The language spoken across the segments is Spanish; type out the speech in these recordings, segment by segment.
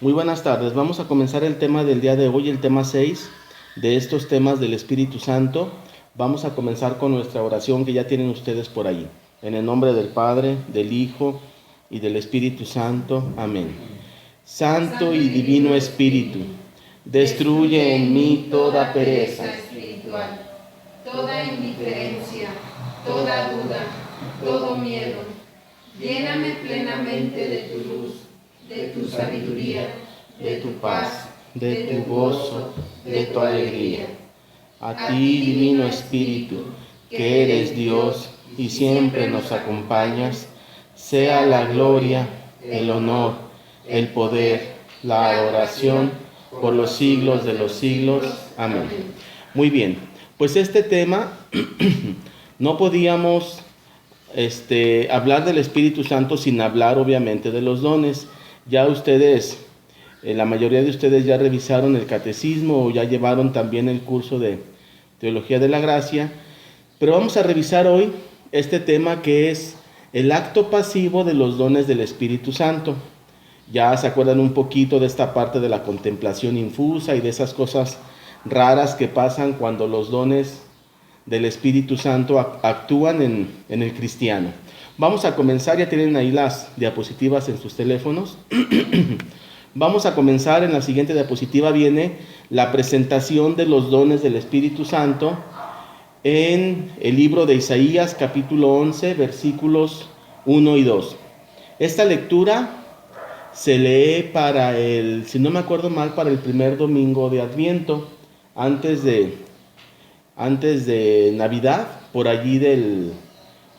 Muy buenas tardes. Vamos a comenzar el tema del día de hoy, el tema 6 de estos temas del Espíritu Santo. Vamos a comenzar con nuestra oración que ya tienen ustedes por ahí. En el nombre del Padre, del Hijo y del Espíritu Santo. Amén. Santo y divino Espíritu, destruye en mí toda pereza espiritual, toda indiferencia, toda duda, todo miedo. Lléname plenamente de tu luz, de tu sabiduría, de tu paz, de tu gozo, de tu alegría. A ti, divino Espíritu, que eres Dios y siempre nos acompañas, sea la gloria, el honor, el poder, la adoración por los siglos de los siglos. Amén. Muy bien, pues este tema no podíamos hablar del Espíritu Santo sin hablar obviamente de los dones. Ya ustedes, la mayoría de ustedes ya revisaron el catecismo o ya llevaron también el curso de Teología de la Gracia, pero vamos a revisar hoy este tema que es el acto pasivo de los dones del Espíritu Santo. Ya se acuerdan un poquito de esta parte de la contemplación infusa y de esas cosas raras que pasan cuando los dones del Espíritu Santo actúan en el cristiano. Vamos a comenzar, ya tienen ahí las diapositivas en sus teléfonos. Vamos a comenzar, en la siguiente diapositiva viene la presentación de los dones del Espíritu Santo en el libro de Isaías, capítulo 11, versículos 1 y 2. Esta lectura se lee para si no me acuerdo mal, para el primer domingo de Adviento, antes de Navidad, por allí del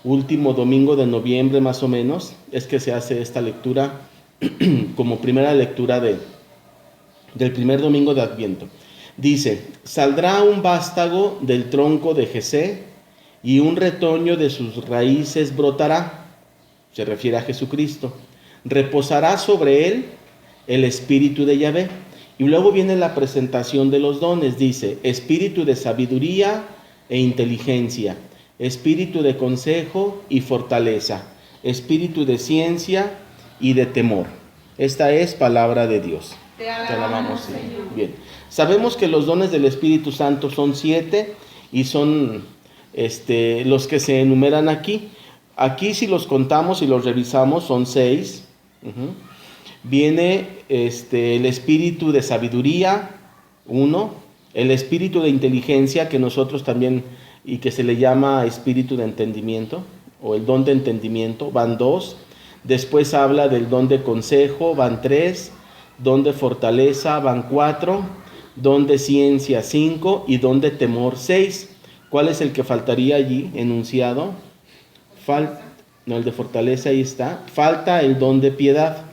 último domingo de noviembre más o menos, es que se hace esta lectura como primera lectura del primer domingo de Adviento. Dice: saldrá un vástago del tronco de Jesé y un retoño de sus raíces brotará. Se refiere a Jesucristo. Reposará sobre él el espíritu de Yahvé. Y luego viene la presentación de los dones. Dice: espíritu de sabiduría e inteligencia, espíritu de consejo y fortaleza, espíritu de ciencia y de temor. Esta es palabra de Dios. Te alabamos, Señor. Bien. Sabemos que los dones del Espíritu Santo son 7 y son los que se enumeran aquí. Aquí, si los contamos y los revisamos, son 6. Viene el espíritu de sabiduría, 1. El espíritu de inteligencia, que nosotros también, y que se le llama espíritu de entendimiento, o el don de entendimiento, van 2. Después habla del don de consejo, van 3. Don de fortaleza, van 4. Don de ciencia, 5. Y don de temor, 6. ¿Cuál es el que faltaría allí enunciado? No, el de fortaleza, ahí está. Falta el don de piedad.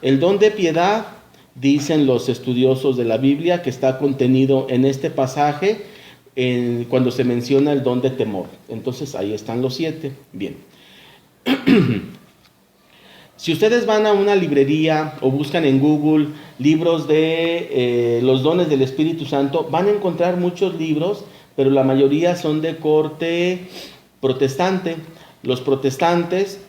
El don de piedad, dicen los estudiosos de la Biblia, que está contenido en este pasaje cuando se menciona el don de temor. Entonces ahí están los 7. Bien. Si ustedes van a una librería o buscan en Google libros de los dones del Espíritu Santo, van a encontrar muchos libros, pero la mayoría son de corte protestante. Los protestantes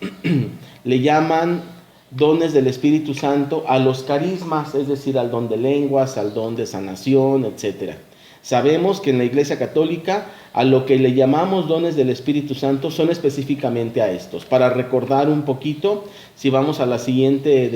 le llaman dones del Espíritu Santo a los carismas, es decir, al don de lenguas, al don de sanación, etc. Sabemos que en la Iglesia Católica a lo que le llamamos dones del Espíritu Santo son específicamente a estos. Para recordar un poquito, si vamos a la siguiente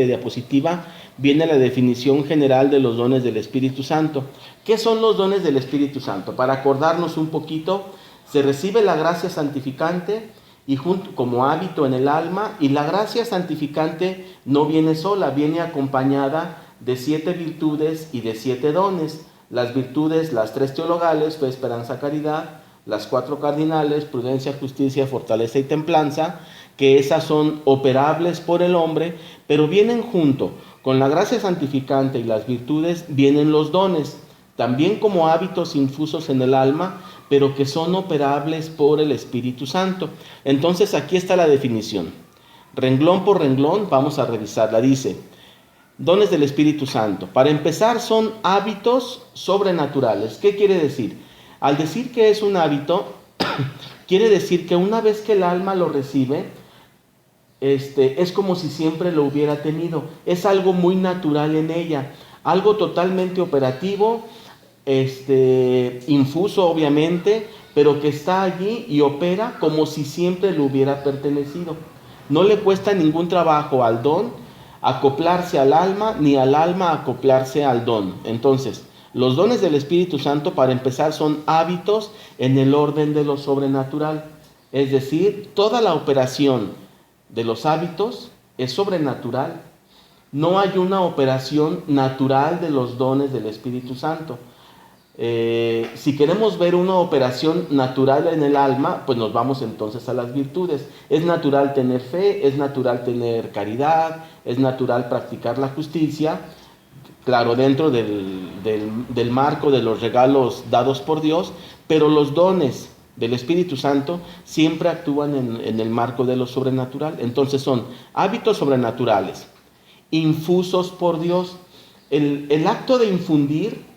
diapositiva, viene la definición general de los dones del Espíritu Santo. ¿Qué son los dones del Espíritu Santo? Para acordarnos un poquito, se recibe la gracia santificante y como hábito en el alma, y la gracia santificante no viene sola, viene acompañada de 7 virtudes y de 7 dones. Las virtudes, las 3 teologales, fe, esperanza, caridad; las 4 cardinales, prudencia, justicia, fortaleza y templanza, que esas son operables por el hombre, pero vienen junto con la gracia santificante y las virtudes, vienen los dones, también como hábitos infusos en el alma, pero que son operables por el Espíritu Santo. Entonces aquí está la definición. Renglón por renglón vamos a revisarla. Dice: dones del Espíritu Santo. Para empezar, son hábitos sobrenaturales. ¿Qué quiere decir? Al decir que es un hábito, quiere decir que una vez que el alma lo recibe, es como si siempre lo hubiera tenido. Es algo muy natural en ella, algo totalmente operativo, infuso obviamente, pero que está allí y opera como si siempre le hubiera pertenecido. No le cuesta ningún trabajo al don acoplarse al alma, ni al alma acoplarse al don. Entonces, los dones del Espíritu Santo, para empezar, son hábitos en el orden de lo sobrenatural. Es decir, toda la operación de los hábitos es sobrenatural. No hay una operación natural de los dones del Espíritu Santo. Si queremos ver una operación natural en el alma, pues nos vamos entonces a las virtudes. Es natural tener fe, es natural tener caridad, es natural practicar la justicia, claro, dentro del marco de los regalos dados por Dios, pero los dones del Espíritu Santo siempre actúan en el marco de lo sobrenatural. Entonces son hábitos sobrenaturales, infusos por Dios. El acto de infundir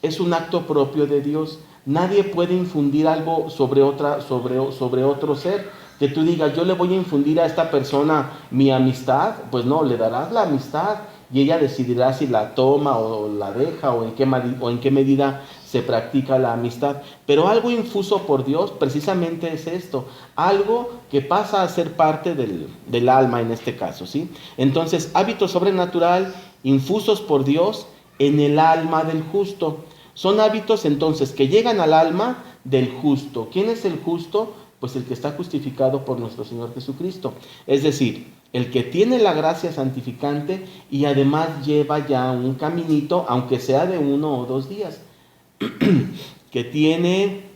es un acto propio de Dios. Nadie puede infundir algo sobre otro ser. Que tú digas, yo le voy a infundir a esta persona mi amistad. Pues no, le darás la amistad y ella decidirá si la toma o la deja o en qué medida se practica la amistad. Pero algo infuso por Dios precisamente es esto. Algo que pasa a ser parte del alma en este caso, ¿sí? Entonces, hábito sobrenatural infusos por Dios en el alma del justo. Son hábitos entonces que llegan al alma del justo. ¿Quién es el justo? Pues el que está justificado por nuestro Señor Jesucristo. Es decir, el que tiene la gracia santificante y además lleva ya un caminito, aunque sea de 1 o 2 días, que tiene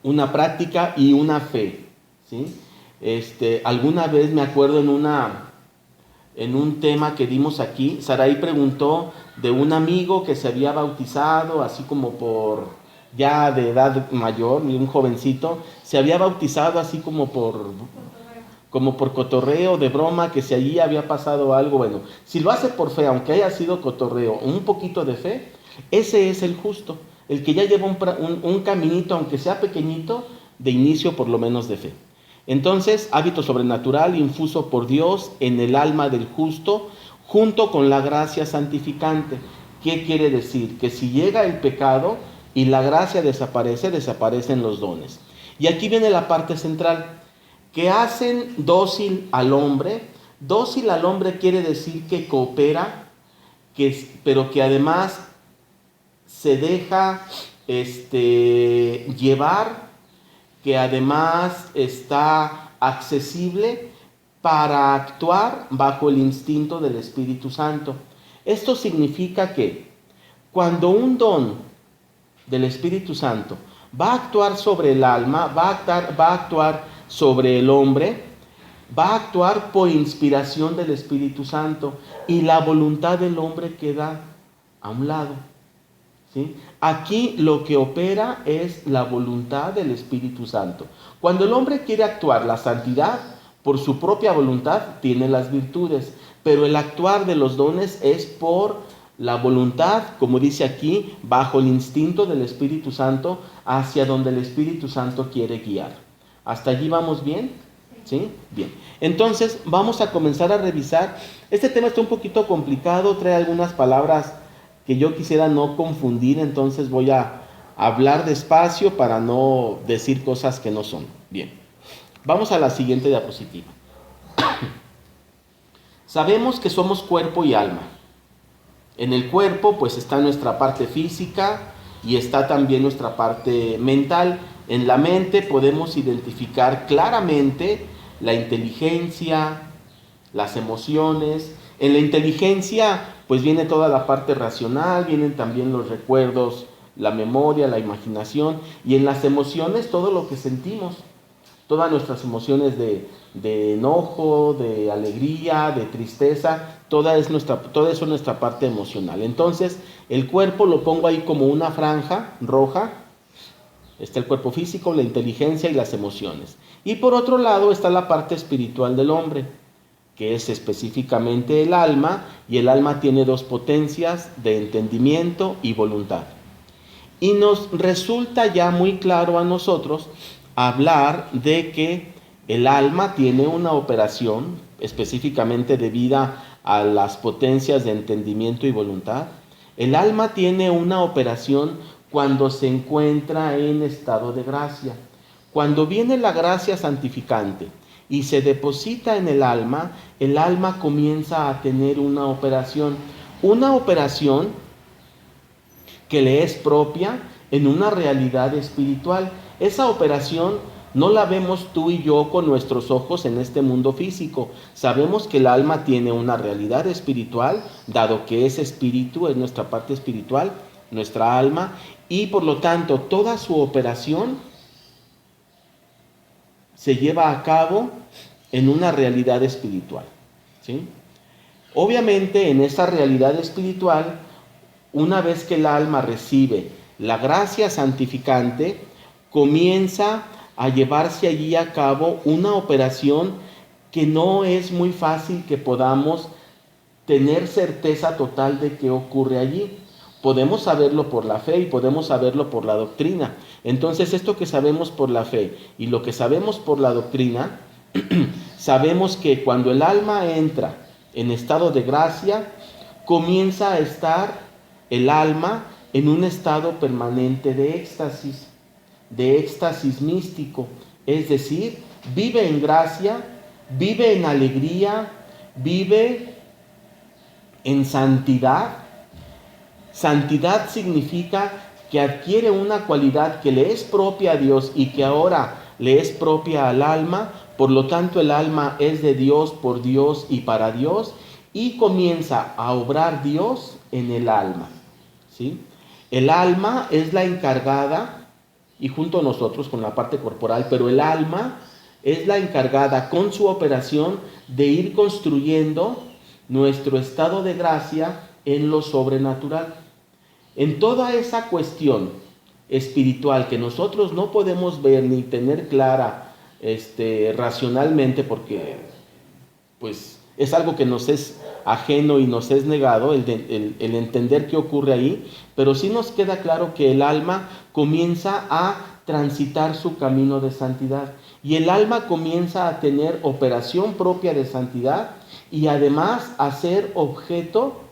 una práctica y una fe, ¿sí? Alguna vez me acuerdo en un tema que dimos aquí, Sarai preguntó de un amigo que se había bautizado, así como ya de edad mayor, un jovencito, se había bautizado así como por cotorreo, de broma, que si allí había pasado algo. Bueno, si lo hace por fe, aunque haya sido cotorreo, un poquito de fe, ese es el justo, el que ya lleva un caminito, aunque sea pequeñito, de inicio por lo menos de fe. Entonces, hábito sobrenatural infuso por Dios en el alma del justo, junto con la gracia santificante. ¿Qué quiere decir? Que si llega el pecado y la gracia desaparece, desaparecen los dones. Y aquí viene la parte central, que hacen dócil al hombre. Dócil al hombre quiere decir que coopera, pero que además se deja llevar, que además está accesible para actuar bajo el instinto del Espíritu Santo. Esto significa que cuando un don del Espíritu Santo va a actuar sobre el alma, va a actuar sobre el hombre, va a actuar por inspiración del Espíritu Santo y la voluntad del hombre queda a un lado, ¿sí? Aquí lo que opera es la voluntad del Espíritu Santo. Cuando el hombre quiere actuar la santidad, por su propia voluntad tiene las virtudes, pero el actuar de los dones es por la voluntad, como dice aquí, bajo el instinto del Espíritu Santo, hacia donde el Espíritu Santo quiere guiar. ¿Hasta allí vamos bien? ¿Sí? Bien. Entonces vamos a comenzar a revisar. Este tema está un poquito complicado, trae algunas palabras que yo quisiera no confundir, entonces voy a hablar despacio para no decir cosas que no son. Bien, vamos a la siguiente diapositiva. Sabemos que somos cuerpo y alma. En el cuerpo pues está nuestra parte física y está también nuestra parte mental. En la mente podemos identificar claramente la inteligencia, las emociones. En la inteligencia pues viene toda la parte racional, vienen también los recuerdos, la memoria, la imaginación, y en las emociones todo lo que sentimos, todas nuestras emociones de enojo, de alegría, de tristeza, toda eso es nuestra parte emocional. Entonces el cuerpo lo pongo ahí como una franja roja. Está el cuerpo físico, la inteligencia y las emociones. Y por otro lado está la parte espiritual del hombre, que es específicamente el alma, y el alma tiene 2 potencias de entendimiento y voluntad. Y nos resulta ya muy claro a nosotros hablar de que El alma tiene una operación específicamente debida a las potencias de entendimiento y voluntad. El alma tiene una operación cuando se encuentra en estado de gracia. Cuando viene la gracia santificante y se deposita en el alma comienza a tener una operación que le es propia en una realidad espiritual. Esa operación no la vemos tú y yo con nuestros ojos en este mundo físico. Sabemos que el alma tiene una realidad espiritual, dado que es espíritu, es nuestra parte espiritual, nuestra alma, y por lo tanto toda su operación se lleva a cabo en una realidad espiritual, ¿sí? Obviamente en esa realidad espiritual, una vez que el alma recibe la gracia santificante, comienza a llevarse allí a cabo una operación que no es muy fácil que podamos tener certeza total de qué ocurre allí. Podemos saberlo por la fe y podemos saberlo por la doctrina. Entonces, esto que sabemos por la fe y lo que sabemos por la doctrina, sabemos que cuando el alma entra en estado de gracia, comienza a estar el alma en un estado permanente de éxtasis místico. Es decir, vive en gracia, vive en alegría, vive en santidad. Santidad significa que adquiere una cualidad que le es propia a Dios y que ahora le es propia al alma. Por lo tanto, el alma es de Dios, por Dios y para Dios, y comienza a obrar Dios en el alma, ¿sí? El alma es la encargada, y junto a nosotros con la parte corporal, pero el alma es la encargada con su operación de ir construyendo nuestro estado de gracia en lo sobrenatural. En toda esa cuestión espiritual que nosotros no podemos ver ni tener clara racionalmente, porque pues es algo que nos es ajeno y nos es negado, el entender qué ocurre ahí, pero sí nos queda claro que el alma comienza a transitar su camino de santidad y el alma comienza a tener operación propia de santidad y además a ser objeto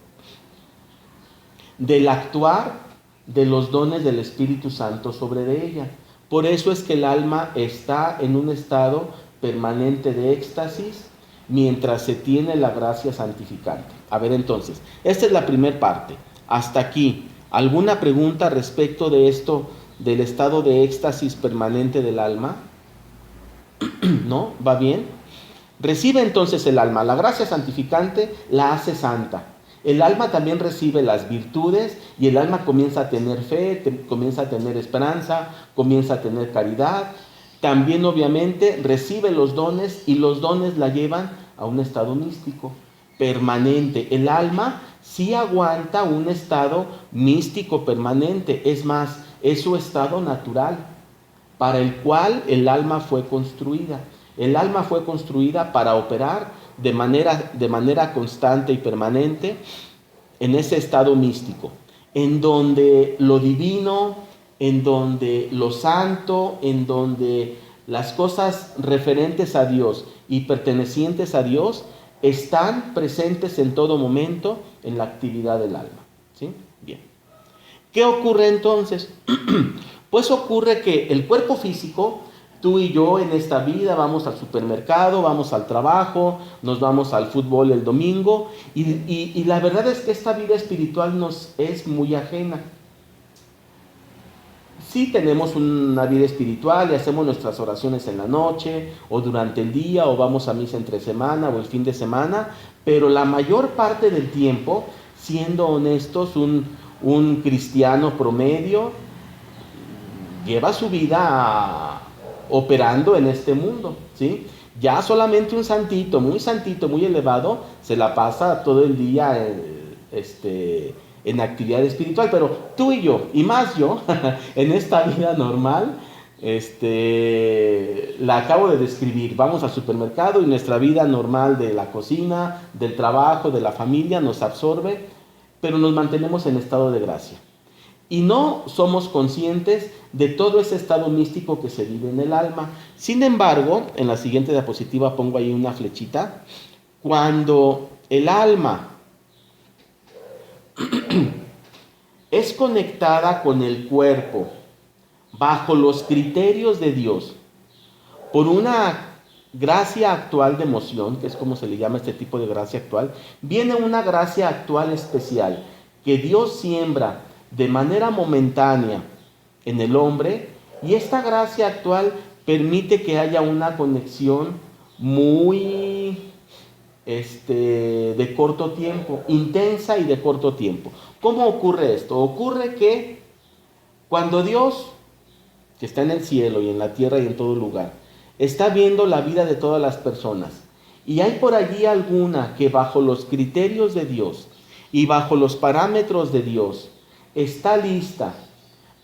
del actuar de los dones del Espíritu Santo sobre de ella. Por eso es que el alma está en un estado permanente de éxtasis mientras se tiene la gracia santificante. A ver, entonces, esta es la primera parte. Hasta aquí, ¿alguna pregunta respecto de esto, del estado de éxtasis permanente del alma? ¿No? ¿Va bien? Recibe entonces el alma la gracia santificante, la hace santa. El alma también recibe las virtudes y el alma comienza a tener fe, comienza a tener esperanza, comienza a tener caridad. También obviamente recibe los dones y los dones la llevan a un estado místico permanente. El alma sí aguanta un estado místico permanente, es más, es su estado natural para el cual el alma fue construida. El alma fue construida para operar de manera constante y permanente en ese estado místico, en donde lo divino, en donde lo santo, en donde las cosas referentes a Dios y pertenecientes a Dios están presentes en todo momento en la actividad del alma, ¿sí? Bien. ¿Qué ocurre entonces? Pues ocurre que el cuerpo físico, tú y yo en esta vida vamos al supermercado, vamos al trabajo, nos vamos al fútbol el domingo y la verdad es que esta vida espiritual nos es muy ajena. Sí tenemos una vida espiritual y hacemos nuestras oraciones en la noche o durante el día o vamos a misa entre semana o el fin de semana, pero la mayor parte del tiempo, siendo honestos, un cristiano promedio lleva su vida operando en este mundo, ¿sí? Ya solamente un santito, muy elevado, se la pasa todo el día en actividad espiritual, pero tú y yo, y más yo, en esta vida normal, la acabo de describir. Vamos al supermercado y nuestra vida normal de la cocina, del trabajo, de la familia nos absorbe, pero nos mantenemos en estado de gracia. y no somos conscientes de todo ese estado místico que se vive en el alma. Sin embargo, en la siguiente diapositiva pongo ahí una flechita. Cuando el alma es conectada con el cuerpo bajo los criterios de Dios, por una gracia actual de emoción, que es como se le llama este tipo de gracia actual, viene una gracia actual especial que Dios siembra de manera momentánea en el hombre, y esta gracia actual permite que haya una conexión muy de corto tiempo, intensa y de corto tiempo. ¿Cómo ocurre esto? Ocurre que cuando Dios, que está en el cielo y en la tierra y en todo lugar, está viendo la vida de todas las personas, y hay por allí alguna que bajo los criterios de Dios y bajo los parámetros de Dios está lista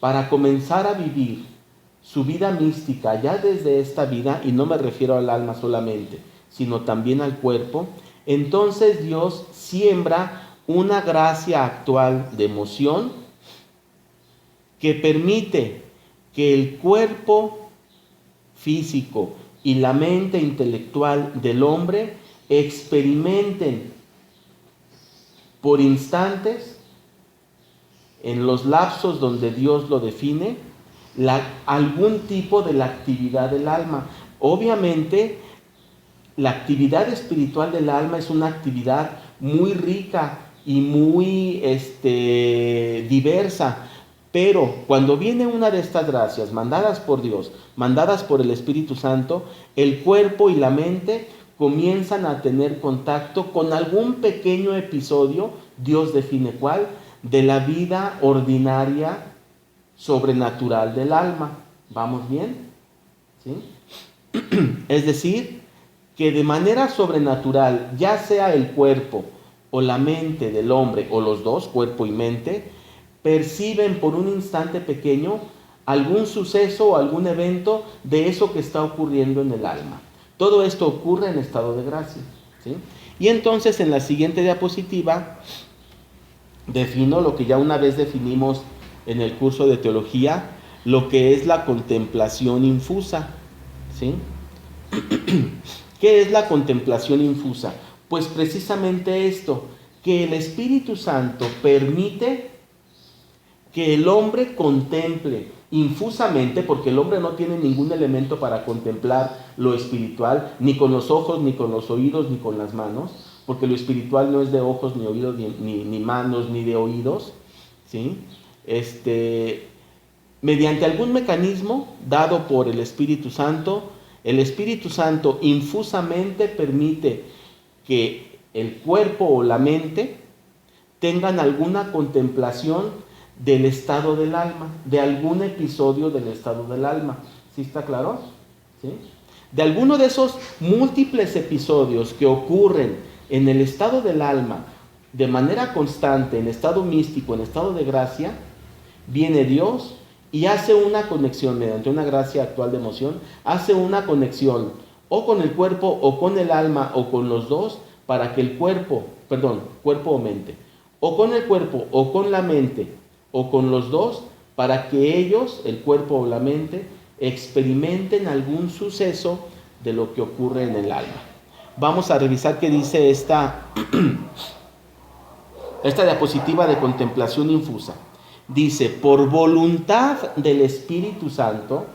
para comenzar a vivir su vida mística ya desde esta vida, y no me refiero al alma solamente, sino también al cuerpo, entonces Dios siembra una gracia actual de emoción que permite que el cuerpo físico y la mente intelectual del hombre experimenten por instantes, en los lapsos donde Dios lo define, algún tipo de la actividad del alma. Obviamente, la actividad espiritual del alma es una actividad muy rica y muy diversa, pero cuando viene una de estas gracias mandadas por Dios, mandadas por el Espíritu Santo, el cuerpo y la mente comienzan a tener contacto con algún pequeño episodio, Dios define cuál, de la vida ordinaria sobrenatural del alma. ¿Vamos bien? ¿Sí? Es decir, que de manera sobrenatural, ya sea el cuerpo o la mente del hombre, o los dos, cuerpo y mente, perciben por un instante pequeño algún suceso o algún evento de eso que está ocurriendo en el alma. Todo esto ocurre en estado de gracia, ¿sí? Y entonces en la siguiente diapositiva defino lo que ya una vez definimos en el curso de teología, lo que es la contemplación infusa, ¿sí? ¿Qué es la contemplación infusa? Pues precisamente esto, que el Espíritu Santo permite que el hombre contemple infusamente, porque el hombre no tiene ningún elemento para contemplar lo espiritual, ni con los ojos, ni con los oídos, ni con las manos, porque lo espiritual no es de ojos, ni oídos, ni manos, ni de oídos, ¿sí? Mediante algún mecanismo dado por el Espíritu Santo infusamente permite que el cuerpo o la mente tengan alguna contemplación del estado del alma, de algún episodio del estado del alma. ¿Sí está claro? ¿Sí? De alguno de esos múltiples episodios que ocurren en el estado del alma de manera constante, en estado místico, en estado de gracia, viene Dios y hace una conexión mediante una gracia actual de emoción, hace una conexión o con el cuerpo o con el alma o con los dos, para que el cuerpo o mente, o con el cuerpo o con la mente o con los dos, para que ellos, el cuerpo o la mente, experimenten algún suceso de lo que ocurre en el alma. Vamos a revisar qué dice esta diapositiva de contemplación infusa. Dice, por voluntad del Espíritu Santo.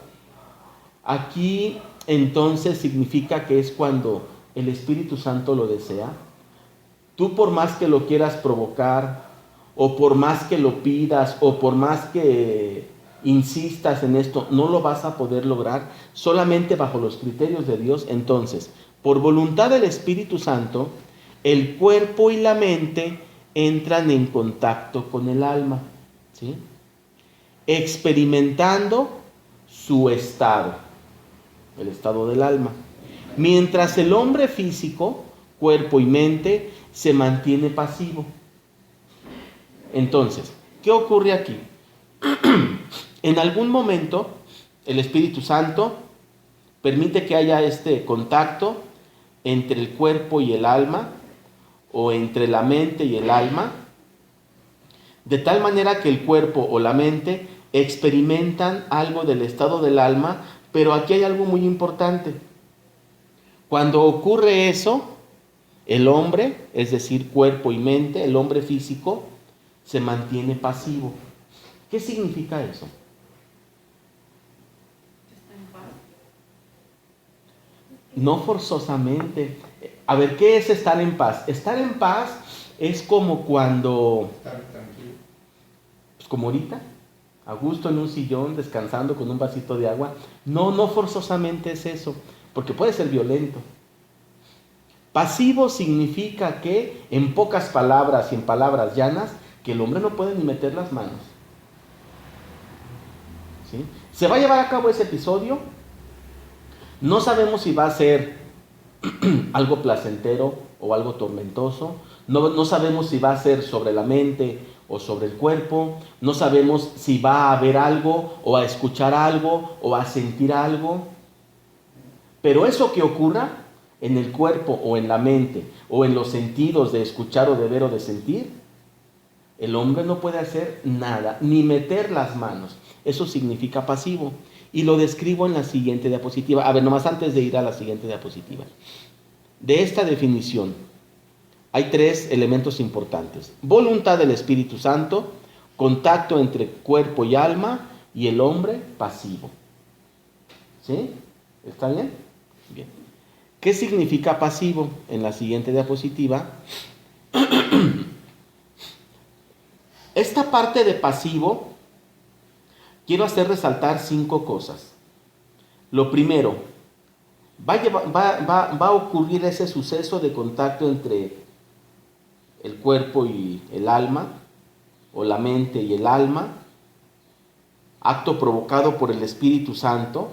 Aquí entonces significa que es cuando el Espíritu Santo lo desea. Tú, por más que lo quieras provocar, o por más que lo pidas, o por más que insistas en esto, no lo vas a poder lograr, solamente bajo los criterios de Dios. Entonces, por voluntad del Espíritu Santo, el cuerpo y la mente entran en contacto con el alma, ¿sí? Experimentando su estado, el estado del alma. Mientras el hombre físico, cuerpo y mente, se mantiene pasivo. Entonces, ¿qué ocurre aquí? En algún momento, el Espíritu Santo permite que haya este contacto entre el cuerpo y el alma, o entre la mente y el alma, de tal manera que el cuerpo o la mente experimentan algo del estado del alma, pero aquí hay algo muy importante. Cuando ocurre eso, el hombre, es decir, cuerpo y mente, el hombre físico, se mantiene pasivo. ¿Qué significa eso? No forzosamente. A ver, ¿qué es estar en paz? Estar en paz es como cuando, Estar tranquilo. pues como ahorita, a gusto en un sillón, descansando con un vasito de agua. No, no forzosamente es eso, porque puede ser violento. Pasivo significa que, en pocas palabras y en palabras llanas, que el hombre no puede ni meter las manos. ¿Sí? Se va a llevar a cabo ese episodio. No sabemos si va a ser algo placentero o algo tormentoso. No sabemos si va a ser sobre la mente o sobre el cuerpo. No sabemos si va a ver algo o a escuchar algo o a sentir algo. Pero eso que ocurra en el cuerpo o en la mente o en los sentidos de escuchar o de ver o de sentir, el hombre no puede hacer nada, ni meter las manos. Eso significa pasivo. Y lo describo en la siguiente diapositiva. A ver, nomás antes de ir a la siguiente diapositiva. De esta definición hay 3 elementos importantes. Voluntad del Espíritu Santo, contacto entre cuerpo y alma, y el hombre pasivo. ¿Sí? ¿Está bien? Bien. ¿Qué significa pasivo? En la siguiente diapositiva. Esta parte de pasivo, quiero hacer resaltar 5 cosas. Lo primero, va a ocurrir ese suceso de contacto entre el cuerpo y el alma, o la mente y el alma, acto provocado por el Espíritu Santo.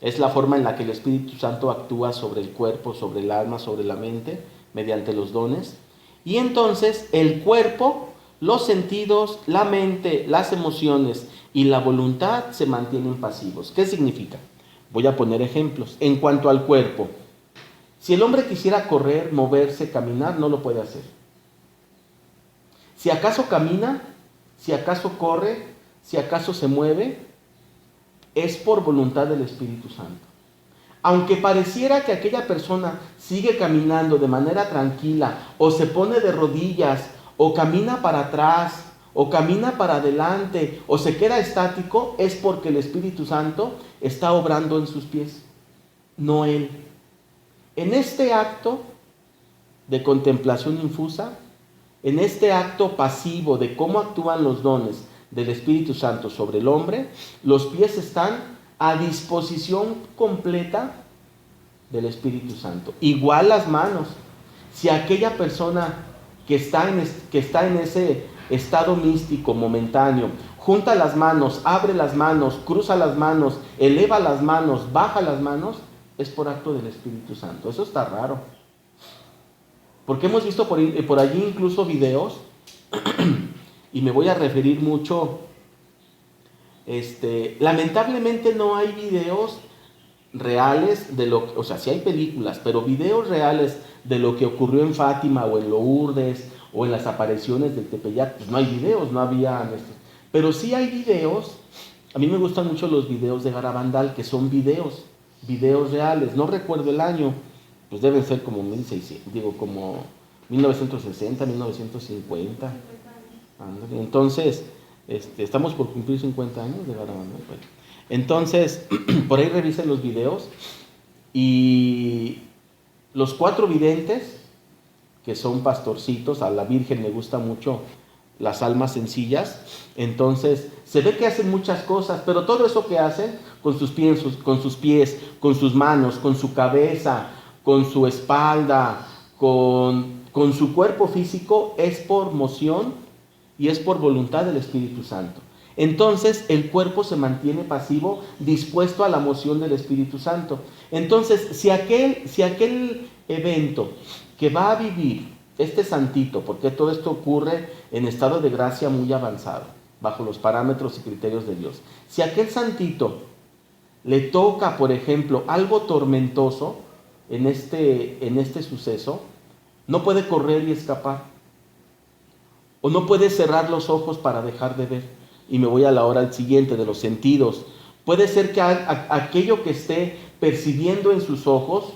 Es la forma en la que el Espíritu Santo actúa sobre el cuerpo, sobre el alma, sobre la mente, mediante los dones. Y entonces el cuerpo, los sentidos, la mente, las emociones y la voluntad se mantienen pasivos. ¿Qué significa? Voy a poner ejemplos. En cuanto al cuerpo, si el hombre quisiera correr, moverse, caminar, no lo puede hacer. Si acaso camina, si acaso corre, si acaso se mueve, es por voluntad del Espíritu Santo. Aunque pareciera que aquella persona sigue caminando de manera tranquila, o se pone de rodillas, o camina para atrás, o camina para adelante, o se queda estático, es porque el Espíritu Santo está obrando en sus pies, no él. En este acto de contemplación infusa, en este acto pasivo de cómo actúan los dones del Espíritu Santo sobre el hombre, los pies están a disposición completa del Espíritu Santo. Igual las manos. Si aquella persona que está en ese estado místico momentáneo, junta las manos, abre las manos, cruza las manos, eleva las manos, baja las manos, es por acto del Espíritu Santo. Eso está raro. Porque hemos visto por allí incluso videos, y me voy a referir mucho, lamentablemente no hay videos reales de lo que, o sea, sí hay películas, pero videos reales de lo que ocurrió en Fátima o en Lourdes o en las apariciones del Tepeyac, pues no hay videos, no había, pero sí hay videos. A mí me gustan mucho los videos de Garabandal, que son videos reales, no recuerdo el año, pues deben ser como 1960, 1950. Entonces, estamos por cumplir 50 años de Garabandal. Entonces, por ahí revisen los videos, y los 4 videntes, que son pastorcitos, a la Virgen le gusta mucho las almas sencillas, entonces se ve que hacen muchas cosas, pero todo eso que hacen con sus pies, con sus manos, con su cabeza, con su espalda, con su cuerpo físico, es por moción y es por voluntad del Espíritu Santo. Entonces el cuerpo se mantiene pasivo, dispuesto a la moción del Espíritu Santo. Entonces, si aquel evento que va a vivir este santito, porque todo esto ocurre en estado de gracia muy avanzado, bajo los parámetros y criterios de Dios, si aquel santito le toca, por ejemplo, algo tormentoso en este suceso, no puede correr y escapar. O no puede cerrar los ojos para dejar de ver. Y me voy a la hora al siguiente, de los sentidos. Puede ser que aquello que esté percibiendo en sus ojos,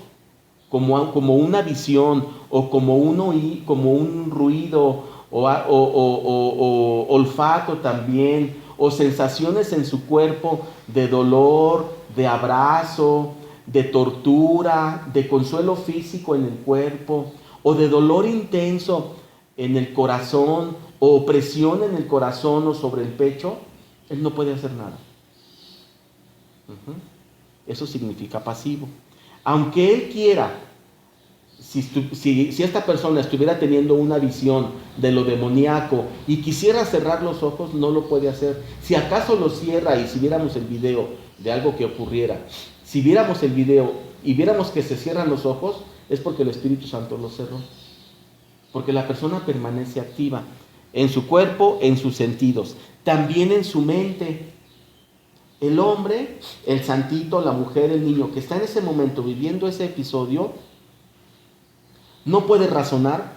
como una visión, o como un ruido, o olfato también, o sensaciones en su cuerpo de dolor, de abrazo, de tortura, de consuelo físico en el cuerpo, o de dolor intenso en el corazón, o opresión en el corazón o sobre el pecho, él no puede hacer nada. Eso significa pasivo. Aunque él quiera, si esta persona estuviera teniendo una visión de lo demoníaco y quisiera cerrar los ojos, no lo puede hacer. Si acaso lo cierra, y si viéramos el video de algo que ocurriera, si viéramos el video y viéramos que se cierran los ojos, es porque el Espíritu Santo lo cerró. Porque la persona permanece activa en su cuerpo, en sus sentidos, también en su mente. El hombre, el santito, la mujer, el niño que está en ese momento viviendo ese episodio, no puede razonar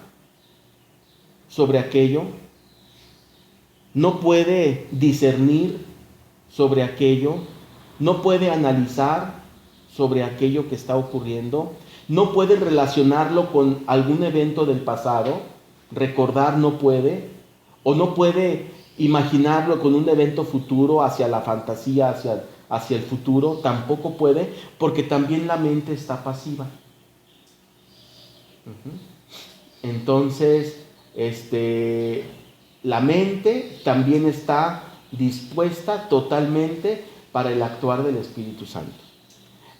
sobre aquello, no puede discernir sobre aquello, no puede analizar sobre aquello que está ocurriendo, no puede relacionarlo con algún evento del pasado, recordar no puede, o no puede imaginarlo con un evento futuro hacia la fantasía, hacia el futuro, tampoco puede, porque también la mente está pasiva. Entonces, la mente también está dispuesta totalmente para el actuar del Espíritu Santo.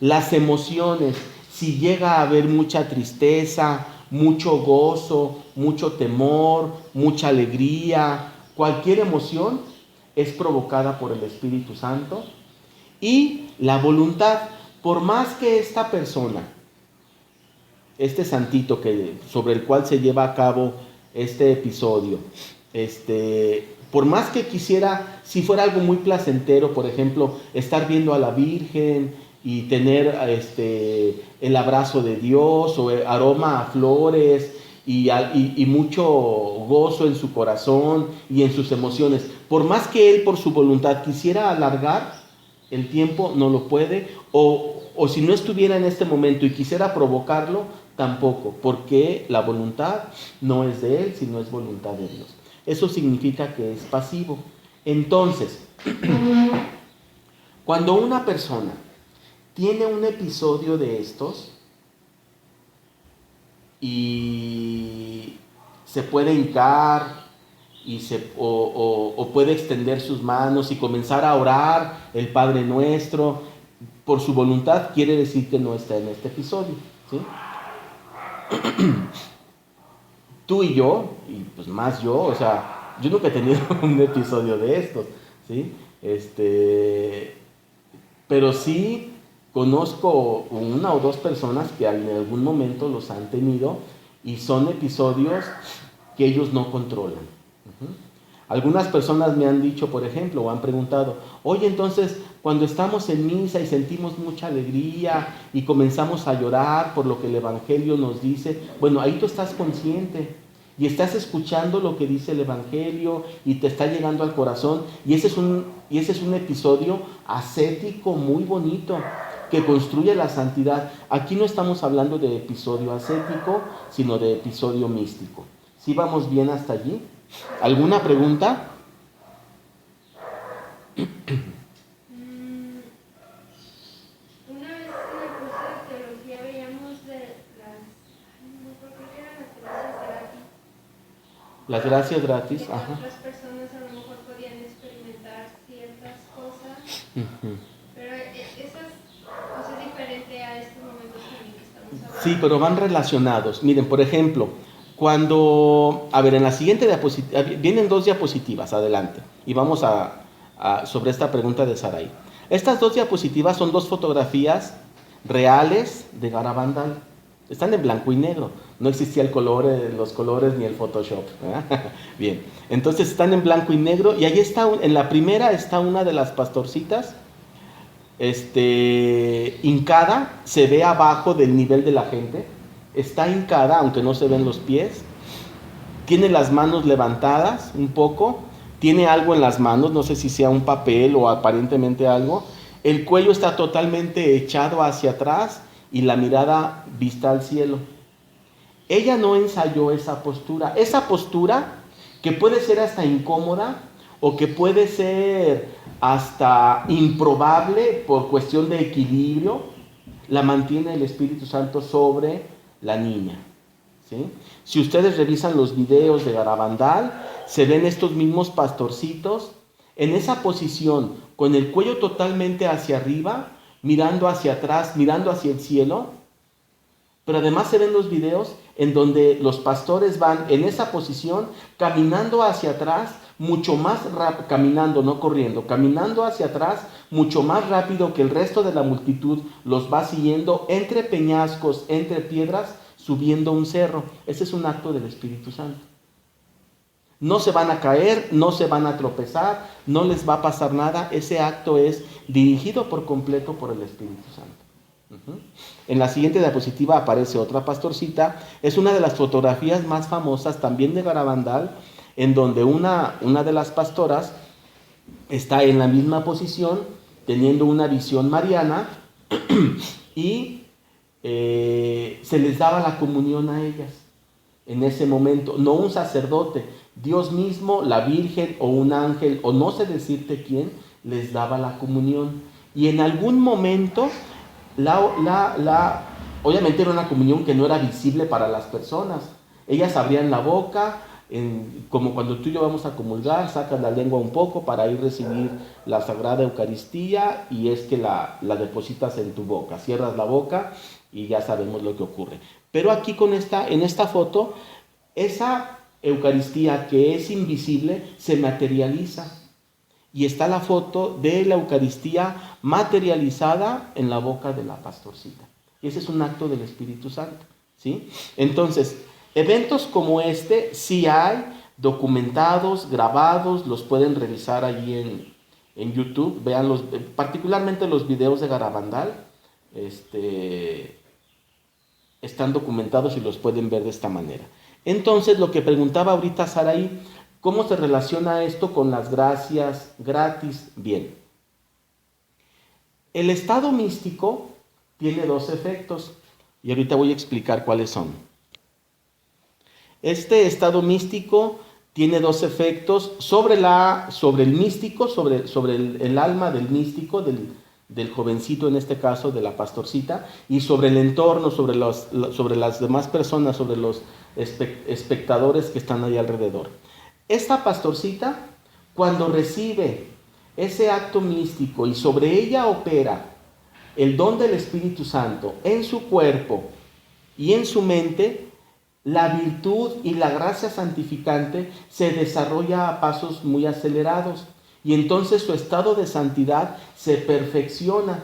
Las emociones, si llega a haber mucha tristeza, mucho gozo, mucho temor, mucha alegría, cualquier emoción es provocada por el Espíritu Santo. Y la voluntad, por más que esta persona, este santito sobre el cual se lleva a cabo este episodio, por más que quisiera, si fuera algo muy placentero, por ejemplo, estar viendo a la Virgen y tener el abrazo de Dios, o el aroma a flores y mucho gozo en su corazón y en sus emociones, por más que él por su voluntad quisiera alargar el tiempo, no lo puede, o si no estuviera en este momento y quisiera provocarlo, tampoco, porque la voluntad no es de él, sino es voluntad de Dios. Eso significa que es pasivo. Entonces, cuando una persona tiene un episodio de estos y se puede hincar o puede extender sus manos y comenzar a orar el Padre Nuestro por su voluntad, quiere decir que no está en este episodio, ¿sí? Tú y yo, y pues más yo, o sea, yo nunca he tenido un episodio de estos, ¿sí? Pero sí conozco una o dos personas que en algún momento los han tenido, y son episodios que ellos no controlan. Algunas personas me han dicho, por ejemplo, o han preguntado, oye, entonces, cuando estamos en misa y sentimos mucha alegría y comenzamos a llorar por lo que el Evangelio nos dice, bueno, ahí tú estás consciente y estás escuchando lo que dice el Evangelio y te está llegando al corazón, y ese es un episodio ascético muy bonito que construye la santidad. Aquí no estamos hablando de episodio ascético, sino de episodio místico. ¿Sí vamos bien hasta allí? ¿Alguna pregunta? Una vez en el curso de teología veíamos de no creo que eran las gracias gratis. Las gracias gratis, Que ajá. otras personas a lo mejor podían experimentar ciertas cosas, pero esas cosas es diferente a estos momentos que estamos hablando. Sí, pero van relacionados. Miren, por ejemplo, en la siguiente diapositiva, vienen 2 diapositivas, adelante, y vamos sobre esta pregunta de Sarai. Estas 2 diapositivas son 2 fotografías reales de Garabandal. Están en blanco y negro, no existía los colores ni el Photoshop, ¿verdad? Bien, entonces están en blanco y negro, y ahí está, en la primera está una de las pastorcitas, hincada, se ve abajo del nivel de la gente, está hincada, aunque no se ven los pies, tiene las manos levantadas un poco, tiene algo en las manos, no sé si sea un papel o aparentemente algo. El cuello está totalmente echado hacia atrás y la mirada vista al cielo. Ella no ensayó esa postura. Esa postura que puede ser hasta incómoda o que puede ser hasta improbable por cuestión de equilibrio, la mantiene el Espíritu Santo sobre la niña. ¿Sí? Si ustedes revisan los videos de Garabandal, se ven estos mismos pastorcitos en esa posición, con el cuello totalmente hacia arriba, mirando hacia atrás, mirando hacia el cielo. Pero además se ven los videos en donde los pastores van en esa posición, caminando hacia atrás, mucho más rápido, caminando, no corriendo, caminando hacia atrás, mucho más rápido que el resto de la multitud los va siguiendo entre peñascos, entre piedras, subiendo un cerro. Ese es un acto del Espíritu Santo. No se van a caer, no se van a tropezar, no les va a pasar nada. Ese acto es dirigido por completo por el Espíritu Santo. En la siguiente diapositiva aparece otra pastorcita. Es una de las fotografías más famosas también de Garabandal, en donde una de las pastoras está en la misma posición, teniendo una visión mariana, y se les daba la comunión a ellas en ese momento. No un sacerdote, Dios mismo, la Virgen o un ángel, o no sé decirte quién, les daba la comunión. Y en algún momento, obviamente era una comunión que no era visible para las personas. Ellas abrían la boca, como cuando tú y yo vamos a comulgar, sacas la lengua un poco para ir a recibir la Sagrada Eucaristía, y es que la depositas en tu boca, cierras la boca y ya sabemos lo que ocurre. Pero aquí en esta foto, esa Eucaristía que es invisible se materializa. Y está la foto de la Eucaristía materializada en la boca de la pastorcita. Y ese es un acto del Espíritu Santo, ¿sí? Entonces, eventos como este sí hay documentados, grabados, los pueden revisar allí en YouTube. Vean particularmente los videos de Garabandal. Están documentados y los pueden ver de esta manera. Entonces, lo que preguntaba ahorita Saraí, ¿cómo se relaciona esto con las gracias gratis? Bien. El estado místico tiene dos efectos y ahorita voy a explicar cuáles son. Este estado místico tiene dos efectos sobre el místico, sobre el alma del místico, del jovencito, en este caso de la pastorcita, y sobre el entorno, sobre las demás personas, sobre los espectadores que están ahí alrededor. Esta pastorcita, cuando recibe ese acto místico y sobre ella opera el don del Espíritu Santo en su cuerpo y en su mente, la virtud y la gracia santificante se desarrolla a pasos muy acelerados, y entonces su estado de santidad se perfecciona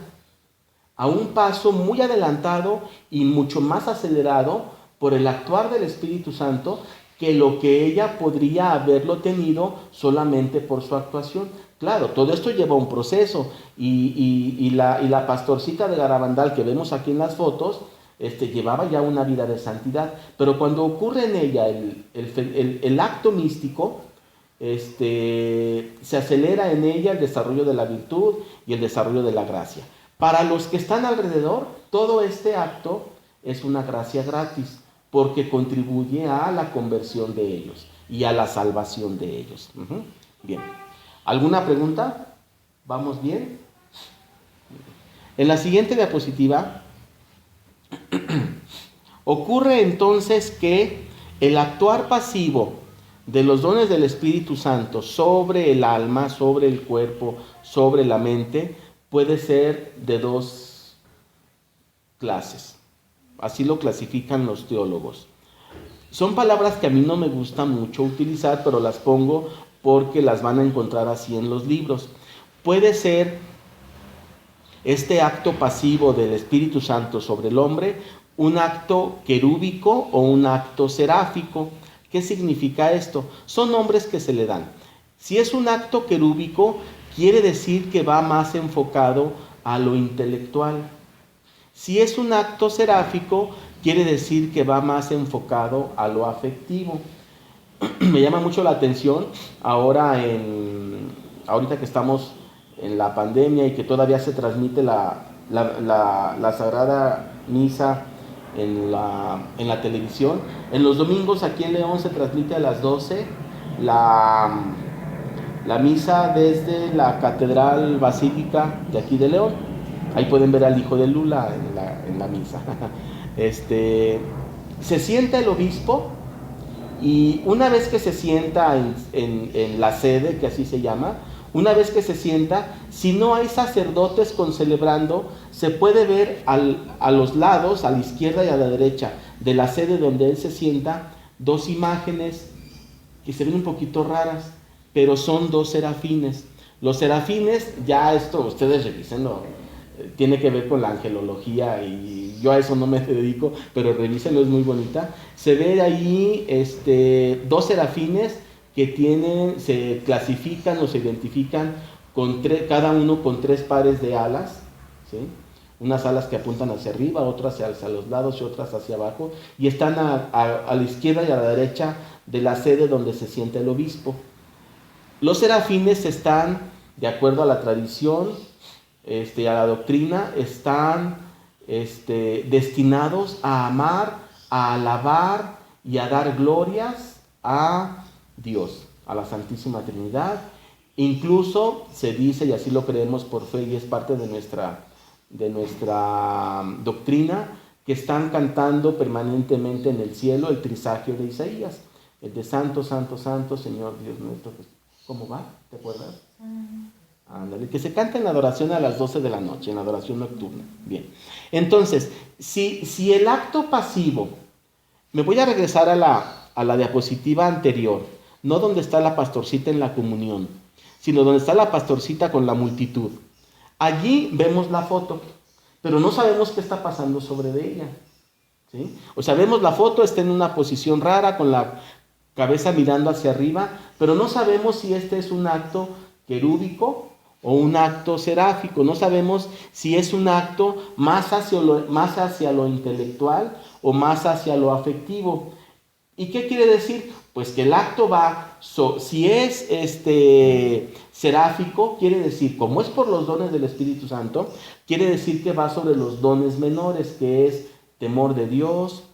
a un paso muy adelantado y mucho más acelerado por el actuar del Espíritu Santo que lo que ella podría haberlo tenido solamente por su actuación. Claro, todo esto lleva un proceso, y la pastorcita de Garabandal que vemos aquí en las fotos, llevaba ya una vida de santidad, pero cuando ocurre en ella el acto místico, se acelera en ella el desarrollo de la virtud y el desarrollo de la gracia. Para los que están alrededor, todo este acto es una gracia gratis, porque contribuye a la conversión de ellos y a la salvación de ellos. Bien. ¿Alguna pregunta? ¿Vamos bien? En la siguiente diapositiva ocurre entonces que el actuar pasivo de los dones del Espíritu Santo sobre el alma, sobre el cuerpo, sobre la mente, puede ser de dos clases. Así lo clasifican los teólogos. Son palabras que a mí no me gusta mucho utilizar, pero las pongo porque las van a encontrar así en los libros. Puede ser este acto pasivo del Espíritu Santo sobre el hombre un acto querúbico o un acto seráfico. ¿Qué significa esto? Son nombres que se le dan. Si es un acto querúbico, quiere decir que va más enfocado a lo intelectual. Si es un acto seráfico, quiere decir que va más enfocado a lo afectivo. me llama mucho la atención ahorita que estamos en la pandemia y que todavía se transmite la Sagrada Misa en la televisión. En los domingos aquí en León se transmite a las 12 la misa desde la Catedral Basílica de aquí de León. Ahí pueden ver al hijo de Lula en la misa. Se sienta el obispo y una vez que se sienta en la sede, que así se llama, una vez que se sienta, si no hay sacerdotes concelebrando, se puede ver a los lados, a la izquierda y a la derecha de la sede donde él se sienta, dos imágenes que se ven un poquito raras, pero son dos serafines. Los serafines, ya esto ustedes revísenlo, tiene que ver con la angelología y yo a eso no me dedico, pero revísenlo, es muy bonita. Se ve ahí dos serafines que se clasifican o se identifican cada uno con 3 pares de alas, ¿sí? Unas alas que apuntan hacia arriba, otras hacia los lados y otras hacia abajo, y están a la izquierda y a la derecha de la sede donde se sienta el obispo. Los serafines están, de acuerdo a la tradición, a la doctrina, están destinados a amar, a alabar y a dar glorias a Dios, a la Santísima Trinidad. Incluso se dice, y así lo creemos por fe y es parte de nuestra doctrina, que están cantando permanentemente en el cielo el trisagio de Isaías, el de Santo, Santo, Santo, Señor Dios nuestro. ¿Cómo va? ¿Te acuerdas? Ándale, que se canta en la adoración a las 12 de la noche, en la adoración nocturna. Bien, entonces, si el acto pasivo, me voy a regresar a la diapositiva anterior, no donde está la pastorcita en la comunión, sino donde está la pastorcita con la multitud. Allí vemos la foto, pero no sabemos qué está pasando sobre de ella, ¿sí? O sea, vemos la foto, está en una posición rara, con la cabeza mirando hacia arriba, pero no sabemos si este es un acto querúbico o un acto seráfico. No sabemos si es un acto más hacia lo intelectual o más hacia lo afectivo. ¿Y qué quiere decir? Pues que el acto va, si es seráfico, quiere decir, como es por los dones del Espíritu Santo, quiere decir que va sobre los dones menores, que es temor de Dios,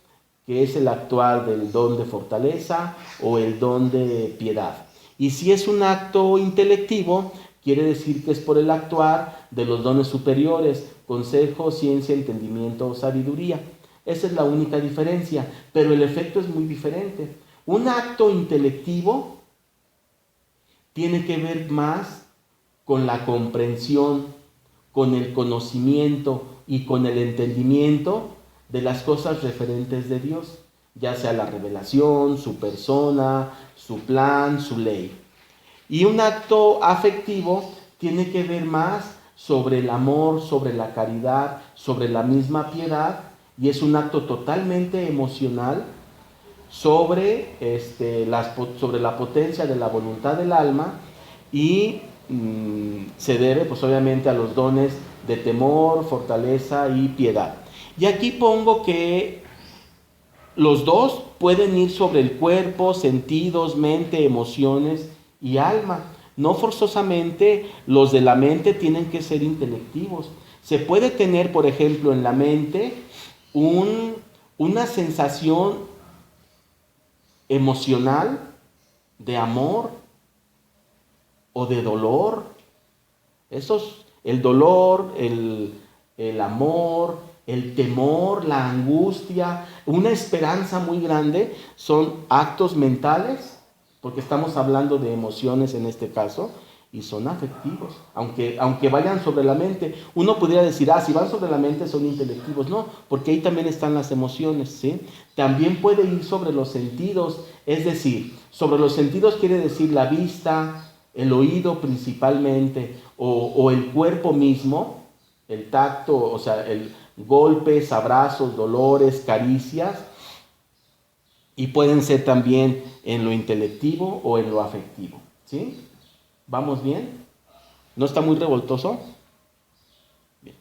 que es el actuar del don de fortaleza o el don de piedad. Y si es un acto intelectivo, quiere decir que es por el actuar de los dones superiores, consejo, ciencia, entendimiento o sabiduría. Esa es la única diferencia, pero el efecto es muy diferente. Un acto intelectivo tiene que ver más con la comprensión, con el conocimiento y con el entendimiento de las cosas referentes de Dios, ya sea la revelación, su persona, su plan, su ley. Y un acto afectivo tiene que ver más sobre el amor, sobre la caridad, sobre la misma piedad, y es un acto totalmente emocional sobre la potencia de la voluntad del alma y se debe pues obviamente a los dones de temor, fortaleza y piedad. Y aquí pongo que los dos pueden ir sobre el cuerpo, sentidos, mente, emociones y alma. No forzosamente los de la mente tienen que ser intelectivos. Se puede tener, por ejemplo, en la mente una sensación emocional de amor o de dolor. El dolor, el amor, el temor, la angustia, una esperanza muy grande, son actos mentales, porque estamos hablando de emociones en este caso, y son afectivos, aunque vayan sobre la mente. Uno pudiera decir, si van sobre la mente son intelectivos. No, porque ahí también están las emociones, ¿sí? También puede ir sobre los sentidos, es decir, sobre los sentidos quiere decir la vista, el oído principalmente, o el cuerpo mismo, el tacto, o sea, el golpes, abrazos, dolores, caricias, y pueden ser también en lo intelectivo o en lo afectivo, ¿sí? ¿Vamos bien? ¿No está muy revoltoso? Bien.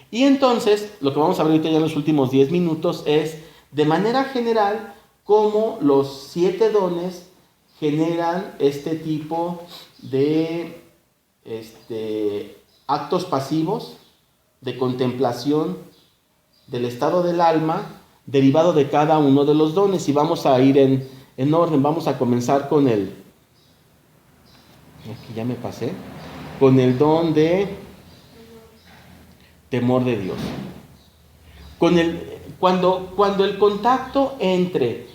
Y entonces, lo que vamos a ver ahorita ya en los últimos 10 minutos es, de manera general, cómo los 7 dones generan este tipo de actos pasivos de contemplación del estado del alma derivado de cada uno de los dones. Y vamos a ir en orden. Vamos a comenzar con aquí ya me pasé, con el don de temor de Dios. Cuando el contacto entre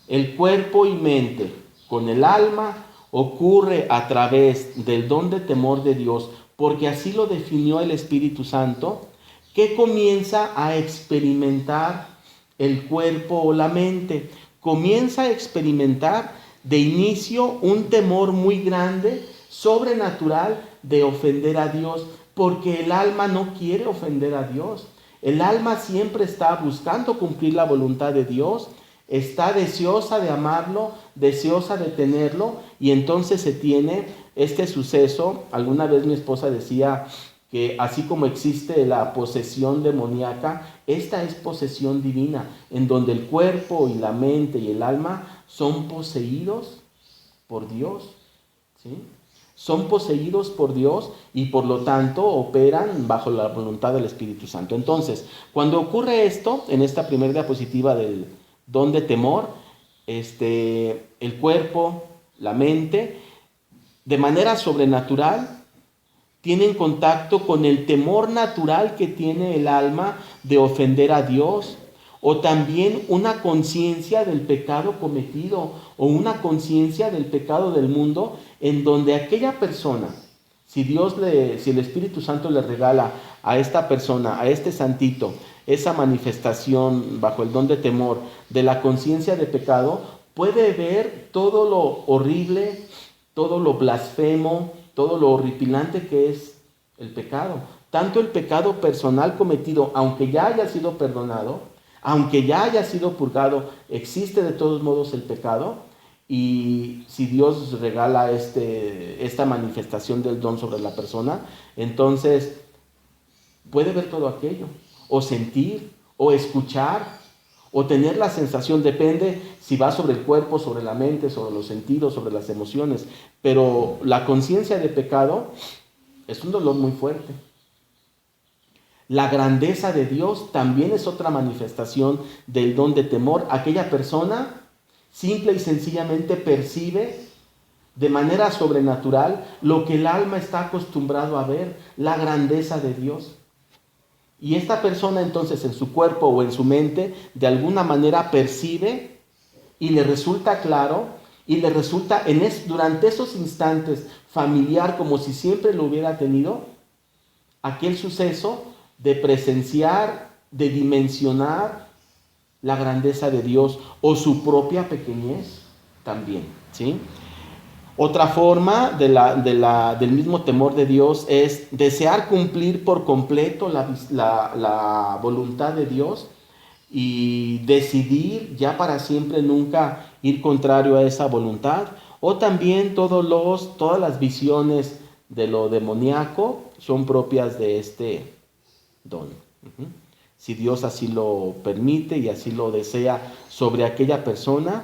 el cuerpo y mente con el alma ocurre a través del don de temor de Dios, porque así lo definió el Espíritu Santo, ¿qué comienza a experimentar el cuerpo o la mente? Comienza a experimentar de inicio un temor muy grande, sobrenatural, de ofender a Dios, porque el alma no quiere ofender a Dios. El alma siempre está buscando cumplir la voluntad de Dios, está deseosa de amarlo, deseosa de tenerlo, y entonces se tiene este suceso. Alguna vez mi esposa decía que así como existe la posesión demoníaca, esta es posesión divina, en donde el cuerpo y la mente y el alma son poseídos por Dios, ¿sí? Son poseídos por Dios y por lo tanto operan bajo la voluntad del Espíritu Santo. Entonces, cuando ocurre esto, en esta primera diapositiva del don de temor, el cuerpo, la mente, de manera sobrenatural, tienen contacto con el temor natural que tiene el alma de ofender a Dios, o también una conciencia del pecado cometido, o una conciencia del pecado del mundo, en donde aquella persona, si el Espíritu Santo le regala a esta persona, a este santito, esa manifestación bajo el don de temor de la conciencia de pecado, puede ver todo lo horrible, todo lo blasfemo, todo lo horripilante que es el pecado. Tanto el pecado personal cometido, aunque ya haya sido perdonado, aunque ya haya sido purgado, existe de todos modos el pecado. Y si Dios regala esta manifestación del don sobre la persona, entonces puede ver todo aquello, o sentir, o escuchar, o tener la sensación, depende si va sobre el cuerpo, sobre la mente, sobre los sentidos, sobre las emociones. Pero la conciencia de pecado es un dolor muy fuerte. La grandeza de Dios también es otra manifestación del don de temor. Aquella persona simple y sencillamente percibe de manera sobrenatural lo que el alma está acostumbrado a ver, la grandeza de Dios. Y esta persona entonces en su cuerpo o en su mente de alguna manera percibe y le resulta claro y le resulta durante esos instantes familiar, como si siempre lo hubiera tenido, aquel suceso de presenciar, de dimensionar la grandeza de Dios o su propia pequeñez también, ¿sí? Otra forma del mismo temor de Dios es desear cumplir por completo la voluntad de Dios y decidir ya para siempre nunca ir contrario a esa voluntad. O también todas las visiones de lo demoníaco son propias de este don. Si Dios así lo permite y así lo desea sobre aquella persona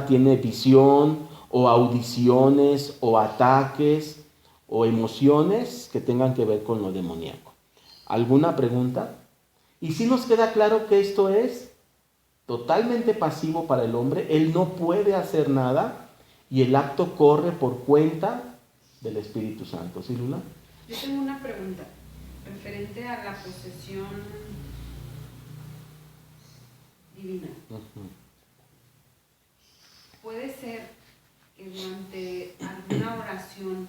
tiene visión o audiciones o ataques o emociones que tengan que ver con lo demoníaco. ¿Alguna pregunta? Y si nos queda claro que esto es totalmente pasivo para el hombre, él no puede hacer nada y el acto corre por cuenta del Espíritu Santo. ¿Sí, Luna? Yo tengo una pregunta referente a la posesión divina. Puede ser que durante alguna oración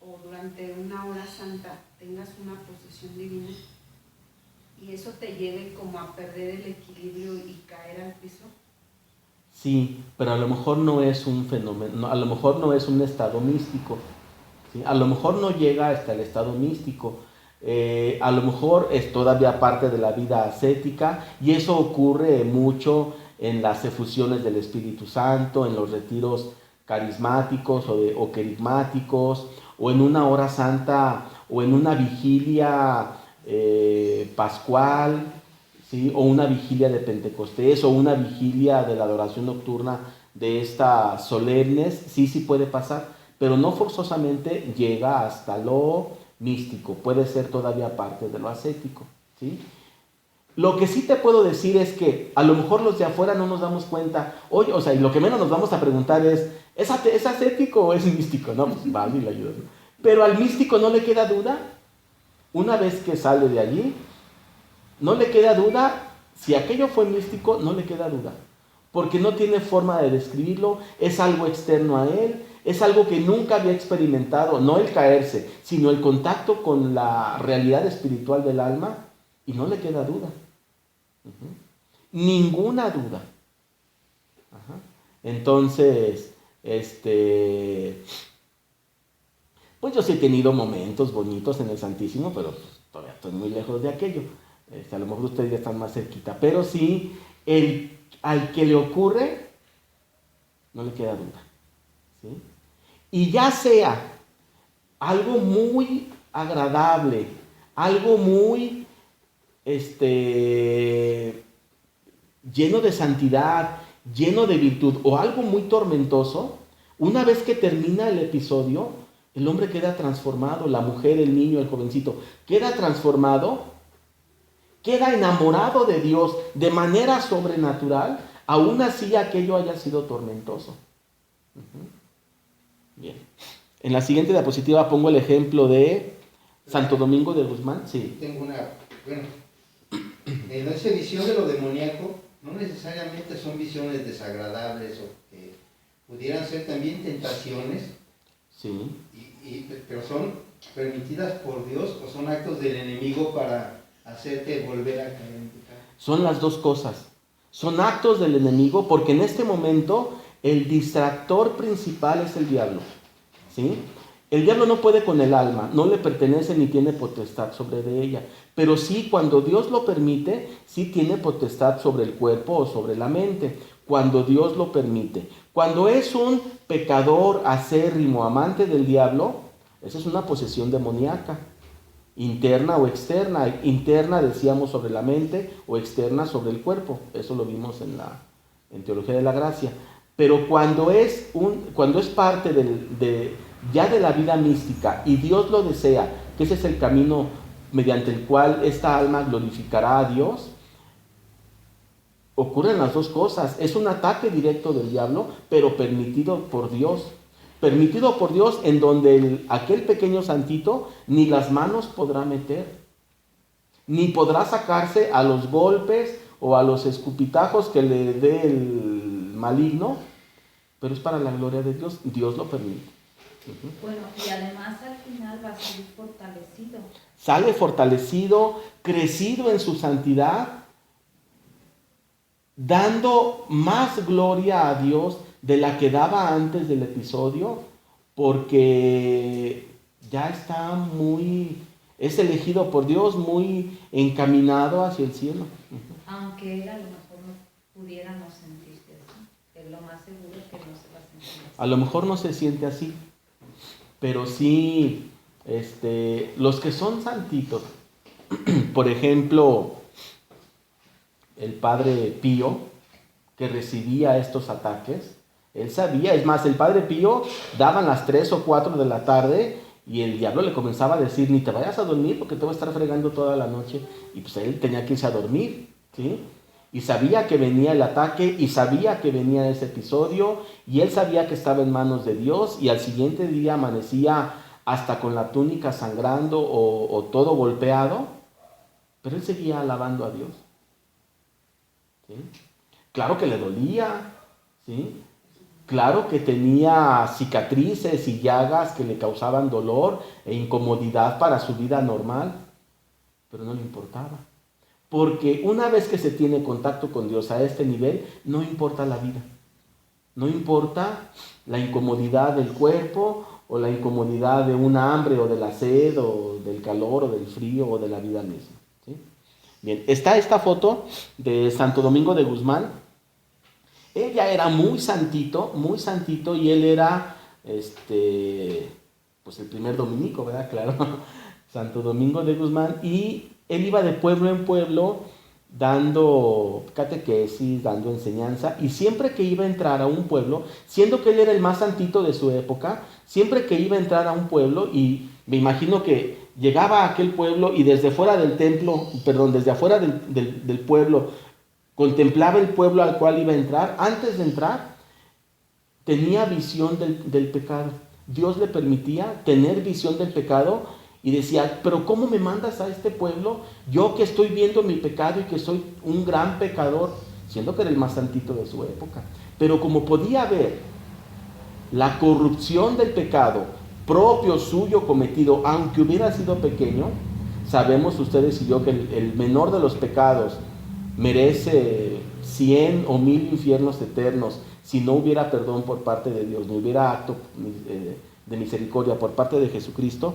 o durante una hora santa tengas una posesión divina y eso te lleve como a perder el equilibrio y caer al piso. Sí, pero a lo mejor no es un fenómeno, a lo mejor no es un estado místico, ¿sí? A lo mejor no llega hasta el estado místico, a lo mejor es todavía parte de la vida ascética y eso ocurre mucho en las efusiones del Espíritu Santo, en los retiros carismáticos o querigmáticos, o en una hora santa, o en una vigilia pascual, ¿sí? O una vigilia de Pentecostés, o una vigilia de la adoración nocturna de estas solemnes, sí puede pasar, pero no forzosamente llega hasta lo místico, puede ser todavía parte de lo ascético, ¿sí? Lo que sí te puedo decir es que a lo mejor los de afuera no nos damos cuenta, oye, o sea, y lo que menos nos vamos a preguntar ¿es ascético o es místico? No, pues vale, le ayuda, ¿no? Pero al místico no le queda duda, una vez que sale de allí, no le queda duda, si aquello fue místico, no le queda duda, porque no tiene forma de describirlo, es algo externo a él, es algo que nunca había experimentado, no el caerse, sino el contacto con la realidad espiritual del alma, y no le queda duda. Ninguna duda. Ajá. Entonces, pues yo sí he tenido momentos bonitos en el Santísimo, pero pues, todavía estoy muy lejos de aquello. A lo mejor ustedes ya están más cerquita, pero sí, al que le ocurre, no le queda duda, ¿sí? Y ya sea algo muy agradable, algo muy lleno de santidad, lleno de virtud, o algo muy tormentoso, una vez que termina el episodio, el hombre queda transformado, la mujer, el niño, el jovencito, queda transformado, queda enamorado de Dios de manera sobrenatural, aún así aquello haya sido tormentoso. Bien. En la siguiente diapositiva pongo el ejemplo de Santo Domingo de Guzmán. Sí. Tengo bueno, en esa visión de lo demoníaco, no necesariamente son visiones desagradables o que pudieran ser también tentaciones, Sí. pero son permitidas por Dios o son actos del enemigo para hacerte volver a caer en pecado. Son las dos cosas. Son actos del enemigo porque en este momento el distractor principal es el diablo. ¿Sí? El diablo no puede con el alma, no le pertenece ni tiene potestad sobre de ella. Pero sí, cuando Dios lo permite, sí tiene potestad sobre el cuerpo o sobre la mente. Cuando Dios lo permite. Cuando es un pecador acérrimo, amante del diablo, esa es una posesión demoníaca. Interna o externa. Interna decíamos sobre la mente o externa sobre el cuerpo. Eso lo vimos en Teología de la Gracia. Pero cuando es parte ya de la vida mística y Dios lo desea, que ese es el camino mediante el cual esta alma glorificará a Dios, ocurren las dos cosas. Es un ataque directo del diablo, pero permitido por Dios. Permitido por Dios en donde aquel pequeño santito ni las manos podrá meter, ni podrá sacarse a los golpes o a los escupitajos que le dé el maligno, pero es para la gloria de Dios, Dios lo permite. Bueno, y además al final va a salir fortalecido. Sale fortalecido, crecido en su santidad, dando más gloria a Dios de la que daba antes del episodio, porque ya está es elegido por Dios, muy encaminado hacia el cielo. Aunque él a lo mejor no pudiera no sentirse así, es lo más seguro que no se va a sentir así. A lo mejor no se siente así, pero sí, los que son santitos, por ejemplo, el Padre Pío, que recibía estos ataques, él sabía, es más, el Padre Pío daban las 3 o 4 de la tarde y el diablo le comenzaba a decir, ni te vayas a dormir porque te voy a estar fregando toda la noche, y pues él tenía que irse a dormir, ¿sí? Y sabía que venía el ataque y sabía que venía ese episodio y él sabía que estaba en manos de Dios y al siguiente día amanecía hasta con la túnica sangrando o todo golpeado, pero él seguía alabando a Dios. ¿Sí? Claro que le dolía, ¿sí? Claro que tenía cicatrices y llagas que le causaban dolor e incomodidad para su vida normal, pero no le importaba. Porque una vez que se tiene contacto con Dios a este nivel, no importa la vida. No importa la incomodidad del cuerpo o la incomodidad de un hambre o de la sed o del calor o del frío o de la vida misma. ¿Sí? Bien, está esta foto de Santo Domingo de Guzmán. Él ya era muy santito y él era pues el primer dominico, ¿verdad? Claro, Santo Domingo de Guzmán, y él iba de pueblo en pueblo dando catequesis, dando enseñanza, y siempre que iba a entrar a un pueblo, siendo que él era el más santito de su época, siempre que iba a entrar a un pueblo, y me imagino que llegaba a aquel pueblo y desde fuera del templo, perdón, desde afuera del pueblo, contemplaba el pueblo al cual iba a entrar. Antes de entrar, tenía visión del pecado. Dios le permitía tener visión del pecado y decía, pero ¿cómo me mandas a este pueblo? Yo que estoy viendo mi pecado y que soy un gran pecador, siendo que era el más santito de su época. Pero como podía ver la corrupción del pecado propio suyo cometido, aunque hubiera sido pequeño, sabemos ustedes y yo que el menor de los pecados merece 100 o 1000 infiernos eternos si no hubiera perdón por parte de Dios, no hubiera acto de misericordia por parte de Jesucristo.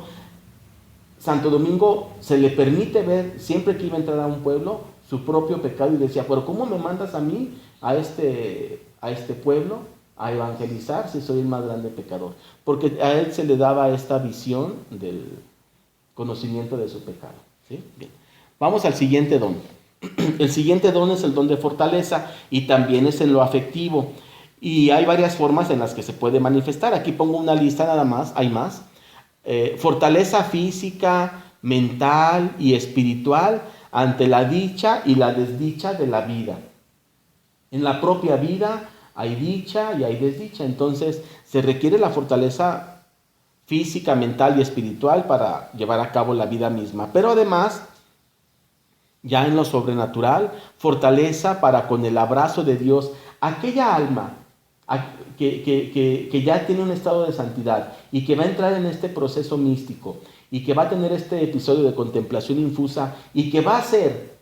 Santo Domingo se le permite ver, siempre que iba a entrar a un pueblo, su propio pecado y decía, pero ¿cómo me mandas a mí, a este pueblo, a evangelizar si soy el más grande pecador? Porque a él se le daba esta visión del conocimiento de su pecado. ¿Sí? Bien. Vamos al siguiente don. El siguiente don es el don de fortaleza y también es en lo afectivo. Y hay varias formas en las que se puede manifestar. Aquí pongo una lista nada más, hay más. Fortaleza física, mental y espiritual ante la dicha y la desdicha de la vida. En la propia vida hay dicha y hay desdicha, entonces se requiere la fortaleza física, mental y espiritual para llevar a cabo la vida misma. Pero además, ya en lo sobrenatural, fortaleza para con el abrazo de Dios, aquella alma que ya tiene un estado de santidad y que va a entrar en este proceso místico y que va a tener este episodio de contemplación infusa y que va a ser,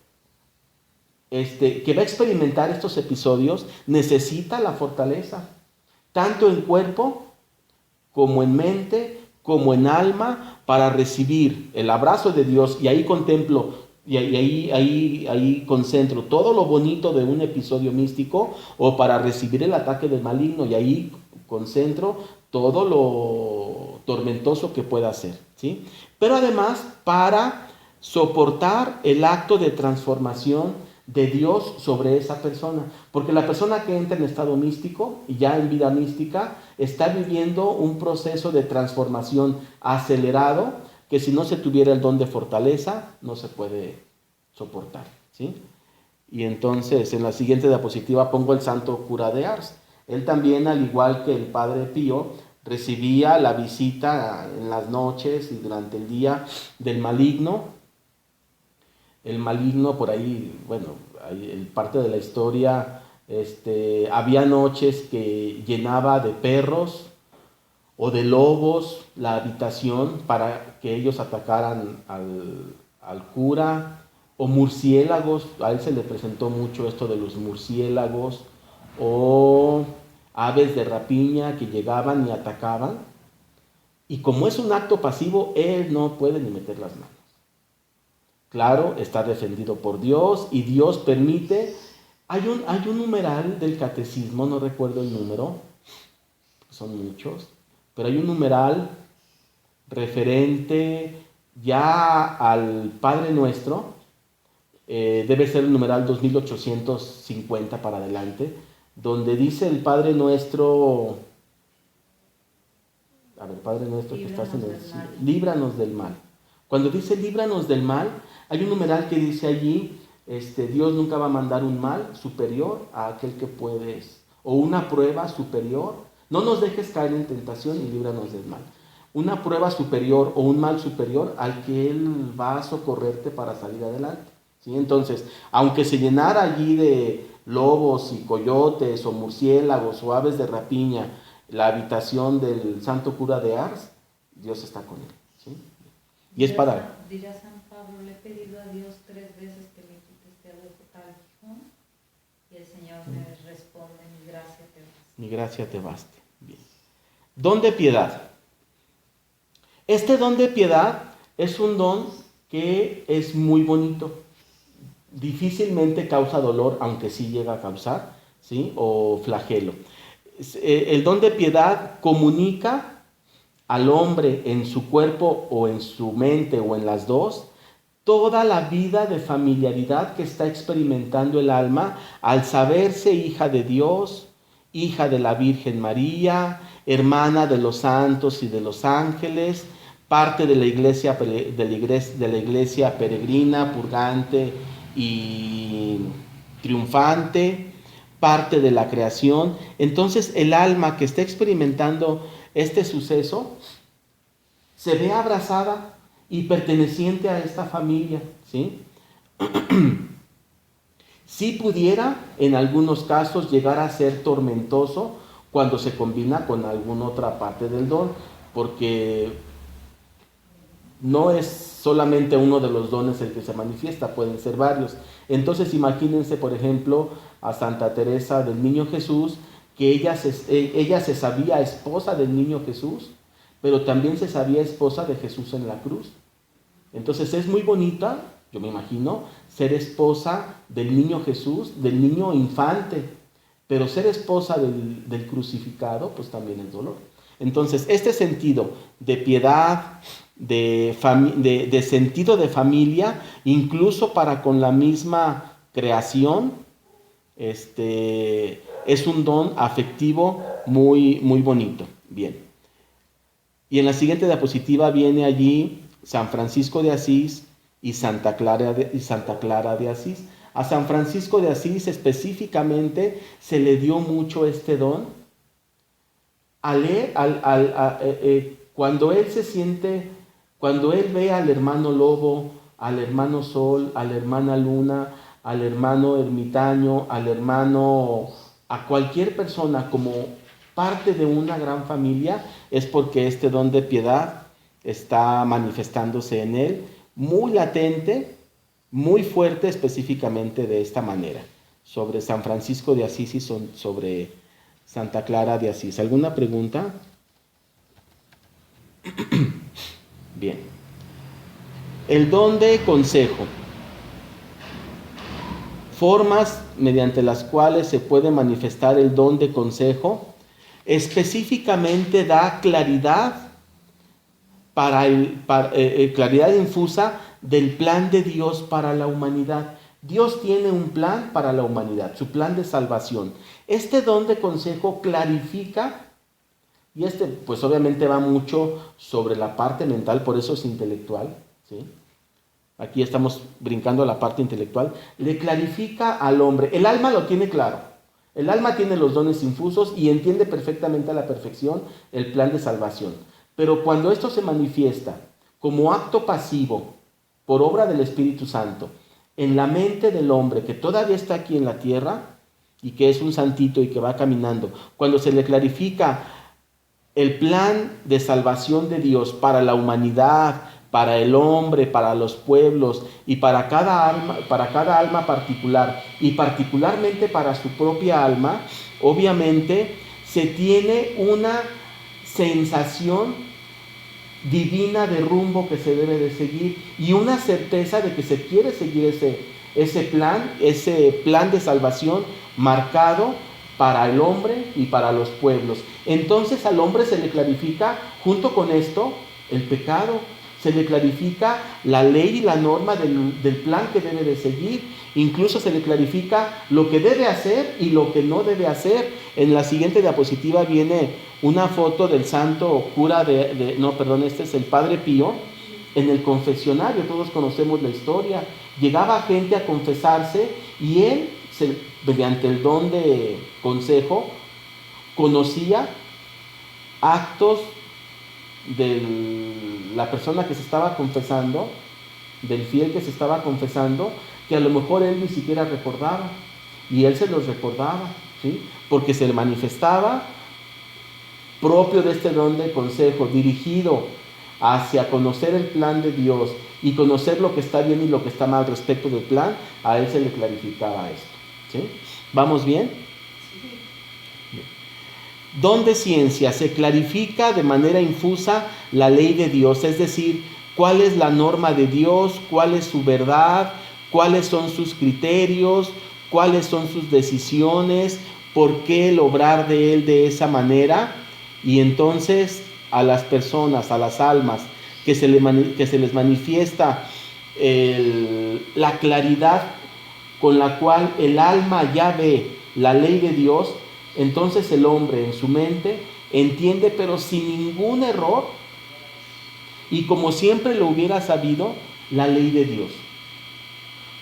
que va a experimentar estos episodios, necesita la fortaleza, tanto en cuerpo como en mente, como en alma, para recibir el abrazo de Dios. Y ahí contemplo y ahí concentro todo lo bonito de un episodio místico, o para recibir el ataque del maligno, y ahí concentro todo lo tormentoso que pueda ser, ¿sí? Pero además para soportar el acto de transformación de Dios sobre esa persona, porque la persona que entra en estado místico y ya en vida mística está viviendo un proceso de transformación acelerado, que si no se tuviera el don de fortaleza, no se puede soportar, ¿sí? Y entonces, en la siguiente diapositiva pongo el santo cura de Ars. Él también, al igual que el padre Pío, recibía la visita en las noches y durante el día del maligno. El maligno, por ahí, bueno, en parte de la historia, había noches que llenaba de perros o de lobos la habitación para que ellos atacaran al cura, o murciélagos, a él se le presentó mucho esto de los murciélagos, o aves de rapiña que llegaban y atacaban, y como es un acto pasivo, él no puede ni meter las manos. Claro, está defendido por Dios, y Dios permite, hay un numeral del catecismo, no recuerdo el número, son muchos, pero hay un numeral referente ya al Padre Nuestro, debe ser el numeral 2850 para adelante, donde dice el Padre Nuestro, Padre Nuestro que estás en el cielo, líbranos del mal. Cuando dice líbranos del mal, hay un numeral que dice allí, Dios nunca va a mandar un mal superior a aquel que puedes, o una prueba superior. No nos dejes caer en tentación y líbranos del mal. Una prueba superior o un mal superior al que Él va a socorrerte para salir adelante, ¿sí? Entonces, aunque se llenara allí de lobos y coyotes o murciélagos o aves de rapiña la habitación del santo cura de Ars, Dios está con él, ¿sí? Y es para... Dirá San Pablo, le he pedido a Dios 3 veces que me quite este aguijón, y el Señor me responde, mi gracia te basta. Mi gracia te baste. Bien. Don de piedad. Este don de piedad es un don que es muy bonito. Difícilmente causa dolor, aunque sí llega a causar, ¿sí? O flagelo. El don de piedad comunica al hombre en su cuerpo o en su mente o en las dos toda la vida de familiaridad que está experimentando el alma al saberse hija de Dios, hija de la Virgen María, hermana de los santos y de los ángeles, parte de la iglesia peregrina, purgante y triunfante, parte de la creación. Entonces el alma que está experimentando este suceso se ve abrazada y perteneciente a esta familia, ¿sí? Sí pudiera en algunos casos llegar a ser tormentoso cuando se combina con alguna otra parte del don, porque no es solamente uno de los dones el que se manifiesta, pueden ser varios. Entonces imagínense, por ejemplo, a Santa Teresa del Niño Jesús, que ella se sabía esposa del Niño Jesús, pero también se sabía esposa de Jesús en la cruz. Entonces es muy bonita, yo me imagino, ser esposa del Niño Jesús, del niño infante, pero ser esposa del crucificado, pues también es dolor. Entonces este sentido de piedad, de sentido de familia, incluso para con la misma creación, es un don afectivo muy, muy bonito. Bien. Y en la siguiente diapositiva viene allí San Francisco de Asís y Santa Clara de Asís. A San Francisco de Asís específicamente se le dio mucho este don. Cuando él se siente, cuando él ve al hermano lobo, al hermano sol, a la hermana luna, al hermano ermitaño, a cualquier persona como parte de una gran familia, es porque este don de piedad está manifestándose en él, muy latente, muy fuerte, específicamente de esta manera, sobre San Francisco de Asís y sobre Santa Clara de Asís. ¿Alguna pregunta? Bien. El don de consejo. Formas mediante las cuales se puede manifestar el don de consejo. Específicamente da claridad claridad infusa del plan de Dios para la humanidad. Dios tiene un plan para la humanidad, su plan de salvación. Este don de consejo clarifica, y pues obviamente va mucho sobre la parte mental, por eso es intelectual, ¿sí? Aquí estamos brincando a la parte intelectual. Le clarifica al hombre. El alma lo tiene claro. El alma tiene los dones infusos y entiende perfectamente a la perfección el plan de salvación. Pero cuando esto se manifiesta como acto pasivo, por obra del Espíritu Santo, en la mente del hombre que todavía está aquí en la tierra y que es un santito y que va caminando, cuando se le clarifica el plan de salvación de Dios para la humanidad, para el hombre, para los pueblos y para cada alma particular y particularmente para su propia alma, obviamente se tiene una sensación divina de rumbo que se debe de seguir y una certeza de que se quiere seguir ese plan de salvación marcado para el hombre y para los pueblos. Entonces al hombre se le clarifica junto con esto el pecado, se le clarifica la ley y la norma del plan que debe de seguir, incluso se le clarifica lo que debe hacer y lo que no debe hacer. En la siguiente diapositiva viene una foto del santo cura este es el Padre Pío, en el confesionario. Todos conocemos la historia. Llegaba gente a confesarse y él, mediante el don de consejo, conocía actos de la persona que se estaba confesando, del fiel que se estaba confesando, que a lo mejor él ni siquiera recordaba, y él se los recordaba, ¿sí? Porque se le manifestaba propio de este don de consejo, dirigido hacia conocer el plan de Dios y conocer lo que está bien y lo que está mal respecto del plan. A él se le clarificaba esto, ¿sí? ¿Vamos bien? Don de ciencia: se clarifica de manera infusa la ley de Dios, es decir, cuál es la norma de Dios, cuál es su verdad, cuáles son sus criterios, cuáles son sus decisiones, por qué el obrar de Él de esa manera. Y entonces a las personas, a las almas que se les manifiesta la claridad con la cual el alma ya ve la ley de Dios, entonces el hombre en su mente entiende, pero sin ningún error, y como siempre lo hubiera sabido, la ley de Dios.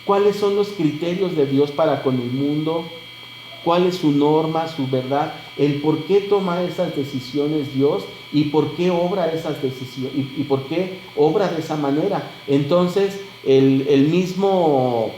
¿Cuáles son los criterios de Dios para con el mundo? ¿Cuál es su norma, su verdad? El por qué toma esas decisiones Dios y por qué obra esas decisiones y por qué obra de esa manera. Entonces, el mismo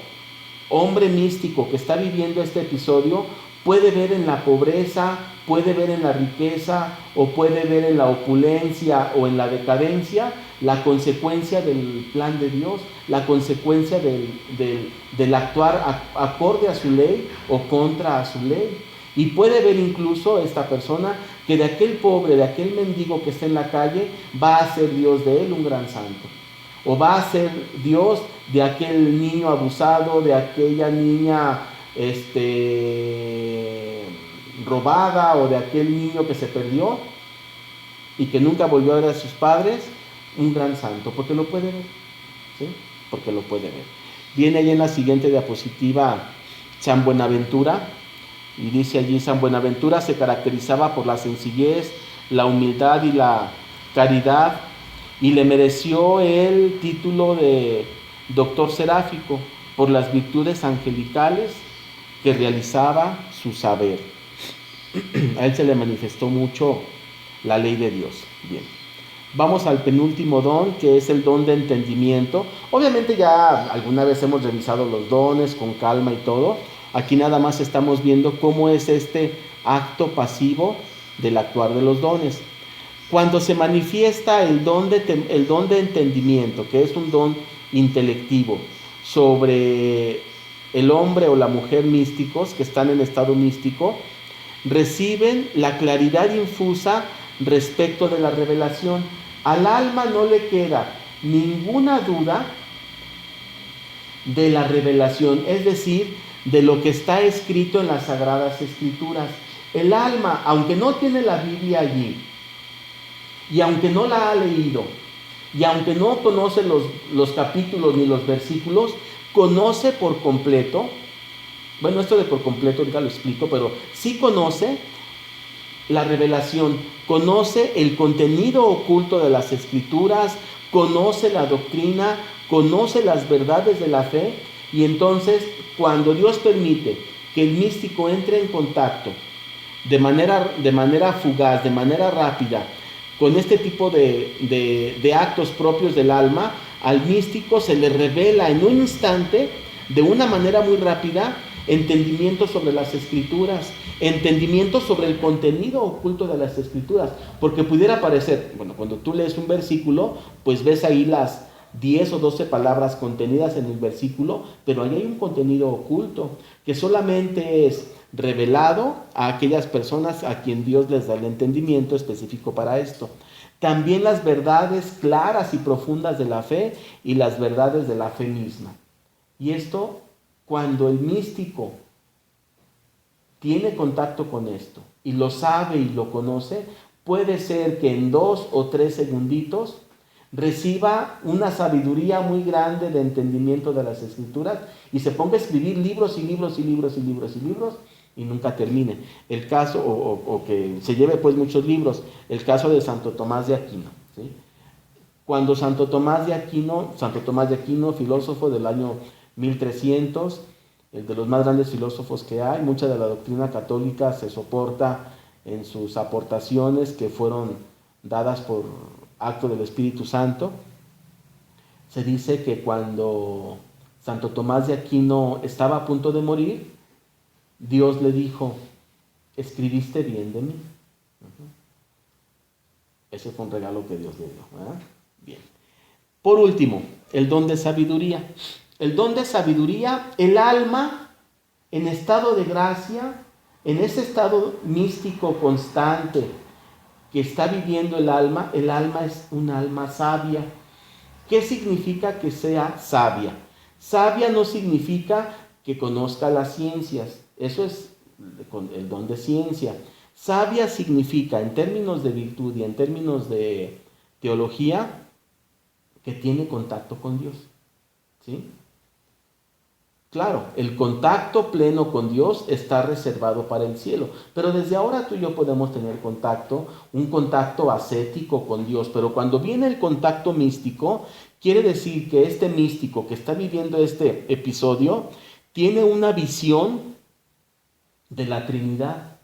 hombre místico que está viviendo este episodio puede ver en la pobreza, puede ver en la riqueza o puede ver en la opulencia o en la decadencia la consecuencia del plan de Dios, la consecuencia del actuar acorde a su ley o contra a su ley. Y puede ver incluso esta persona que de aquel pobre, de aquel mendigo que está en la calle, va a ser Dios de él un gran santo. O va a ser Dios de aquel niño abusado, de aquella niña robada, o de aquel niño que se perdió y que nunca volvió a ver a sus padres, un gran santo, porque lo puede ver, ¿sí? Porque lo puede ver. Viene ahí en la siguiente diapositiva San Buenaventura, y dice allí: San Buenaventura se caracterizaba por la sencillez, la humildad y la caridad, y le mereció el título de doctor seráfico por las virtudes angelicales que realizaba su saber. A él se le manifestó mucho la ley de Dios. Bien, vamos al penúltimo don, que es el don de entendimiento. Obviamente ya alguna vez hemos revisado los dones con calma y todo. Aquí nada más estamos viendo cómo es este acto pasivo del actuar de los dones. Cuando se manifiesta el don de entendimiento, que es un don intelectivo, sobre el hombre o la mujer místicos que están en estado místico, reciben la claridad infusa respecto de la revelación. Al alma no le queda ninguna duda de la revelación, es decir, de lo que está escrito en las Sagradas Escrituras. El alma, aunque no tiene la Biblia allí, y aunque no la ha leído, y aunque no conoce los capítulos ni los versículos, conoce por completo, bueno, esto de por completo ahorita lo explico, pero sí conoce la revelación, conoce el contenido oculto de las Escrituras, conoce la doctrina, conoce las verdades de la fe, y entonces cuando Dios permite que el místico entre en contacto de manera fugaz, de manera rápida, con este tipo de actos propios del alma, al místico se le revela en un instante, de una manera muy rápida, entendimiento sobre las Escrituras, entendimiento sobre el contenido oculto de las Escrituras, porque pudiera parecer, bueno, cuando tú lees un versículo, pues ves ahí las 10 o 12 palabras contenidas en el versículo, pero ahí hay un contenido oculto que solamente es revelado a aquellas personas a quien Dios les da el entendimiento específico para esto. También las verdades claras y profundas de la fe y las verdades de la fe misma. Y esto, cuando el místico tiene contacto con esto y lo sabe y lo conoce, puede ser que en 2 o 3 segunditos reciba una sabiduría muy grande de entendimiento de las Escrituras y se ponga a escribir libros y libros y libros y libros y libros y nunca termine. El caso, o que se lleve pues muchos libros, el caso de Santo Tomás de Aquino, ¿sí? Cuando Santo Tomás de Aquino, filósofo del año 1300, el de los más grandes filósofos que hay, mucha de la doctrina católica se soporta en sus aportaciones que fueron dadas por acto del Espíritu Santo. Se dice que cuando Santo Tomás de Aquino estaba a punto de morir, Dios le dijo: ¿escribiste bien de mí? Ese fue un regalo que Dios le dio, ¿verdad? Bien. Por último, el don de sabiduría. El don de sabiduría, el alma en estado de gracia, en ese estado místico constante que está viviendo el alma es un alma sabia. ¿Qué significa que sea sabia? Sabia no significa que conozca las ciencias, eso es el don de ciencia. Sabia significa, en términos de virtud y en términos de teología, que tiene contacto con Dios. ¿sí? Claro, el contacto pleno con Dios está reservado para el cielo, pero desde ahora tú y yo podemos tener contacto, un contacto ascético con Dios, pero cuando viene el contacto místico, quiere decir que este místico que está viviendo este episodio tiene una visión de la Trinidad.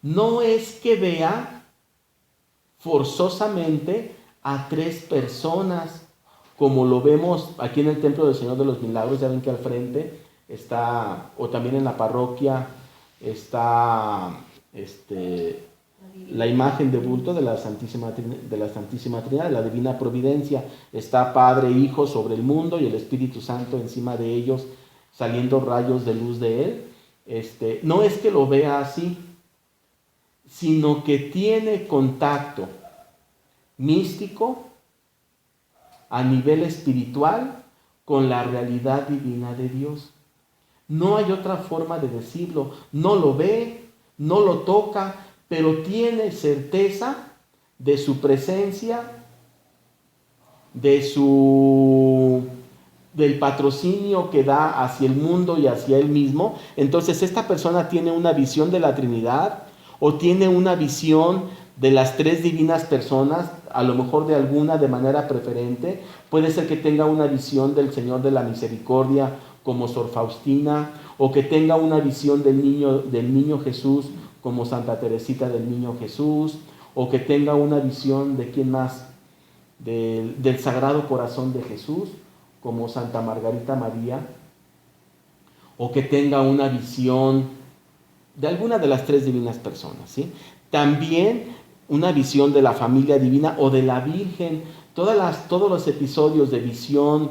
No es que vea forzosamente a tres personas, como lo vemos aquí en el Templo del Señor de los Milagros. Ya ven que al frente está, o también en la parroquia, está la imagen de bulto de la Santísima Trinidad, de la Divina Providencia. Está Padre, Hijo sobre el mundo y el Espíritu Santo encima de ellos, saliendo rayos de luz de Él. No es que lo vea así, sino que tiene contacto místico a nivel espiritual con la realidad divina de Dios. No hay otra forma de decirlo. No lo ve, no lo toca, pero tiene certeza de su presencia, del patrocinio que da hacia el mundo y hacia él mismo. Entonces esta persona tiene una visión de la Trinidad, o tiene una visión de las tres divinas personas, a lo mejor de alguna de manera preferente. Puede ser que tenga una visión del Señor de la Misericordia como Sor Faustina, o que tenga una visión del niño Jesús como Santa Teresita del Niño Jesús, o que tenga una visión de quién más, del Sagrado Corazón de Jesús como Santa Margarita María, o que tenga una visión de alguna de las tres divinas personas, ¿sí? También una visión de la familia divina o de la Virgen. Todos los episodios de visión,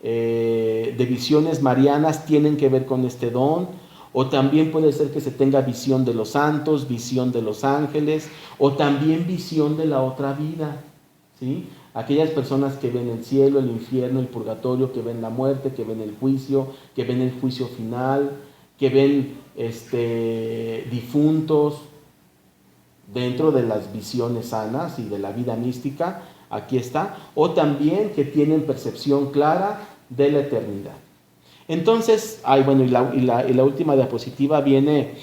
de visiones marianas tienen que ver con este don. O también puede ser que se tenga visión de los santos, visión de los ángeles, o también visión de la otra vida, ¿sí? Aquellas personas que ven el cielo, el infierno, el purgatorio, que ven la muerte, que ven el juicio final, que ven difuntos, dentro de las visiones sanas y de la vida mística, aquí está. O también que tienen percepción clara de la eternidad. Entonces, y la última diapositiva viene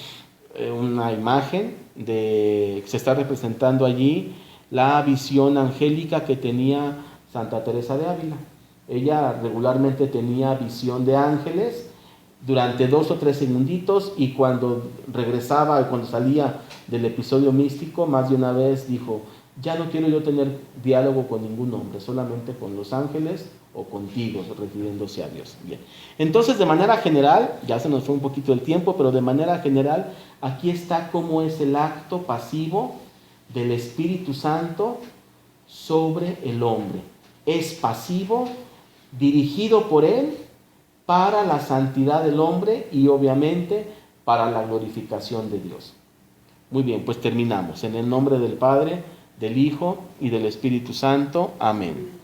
una imagen se está representando allí la visión angélica que tenía Santa Teresa de Ávila. Ella regularmente tenía visión de ángeles durante 2 o 3 segunditos, y cuando regresaba, cuando salía del episodio místico, más de una vez dijo: ya no quiero yo tener diálogo con ningún hombre, solamente con los ángeles o contigo, refiriéndose a Dios. Bien. Entonces, de manera general, ya se nos fue un poquito el tiempo, pero de manera general, aquí está cómo es el acto pasivo del Espíritu Santo sobre el hombre. Es pasivo, dirigido por Él para la santidad del hombre y obviamente para la glorificación de Dios. Muy bien, pues terminamos. En el nombre del Padre, del Hijo y del Espíritu Santo. Amén.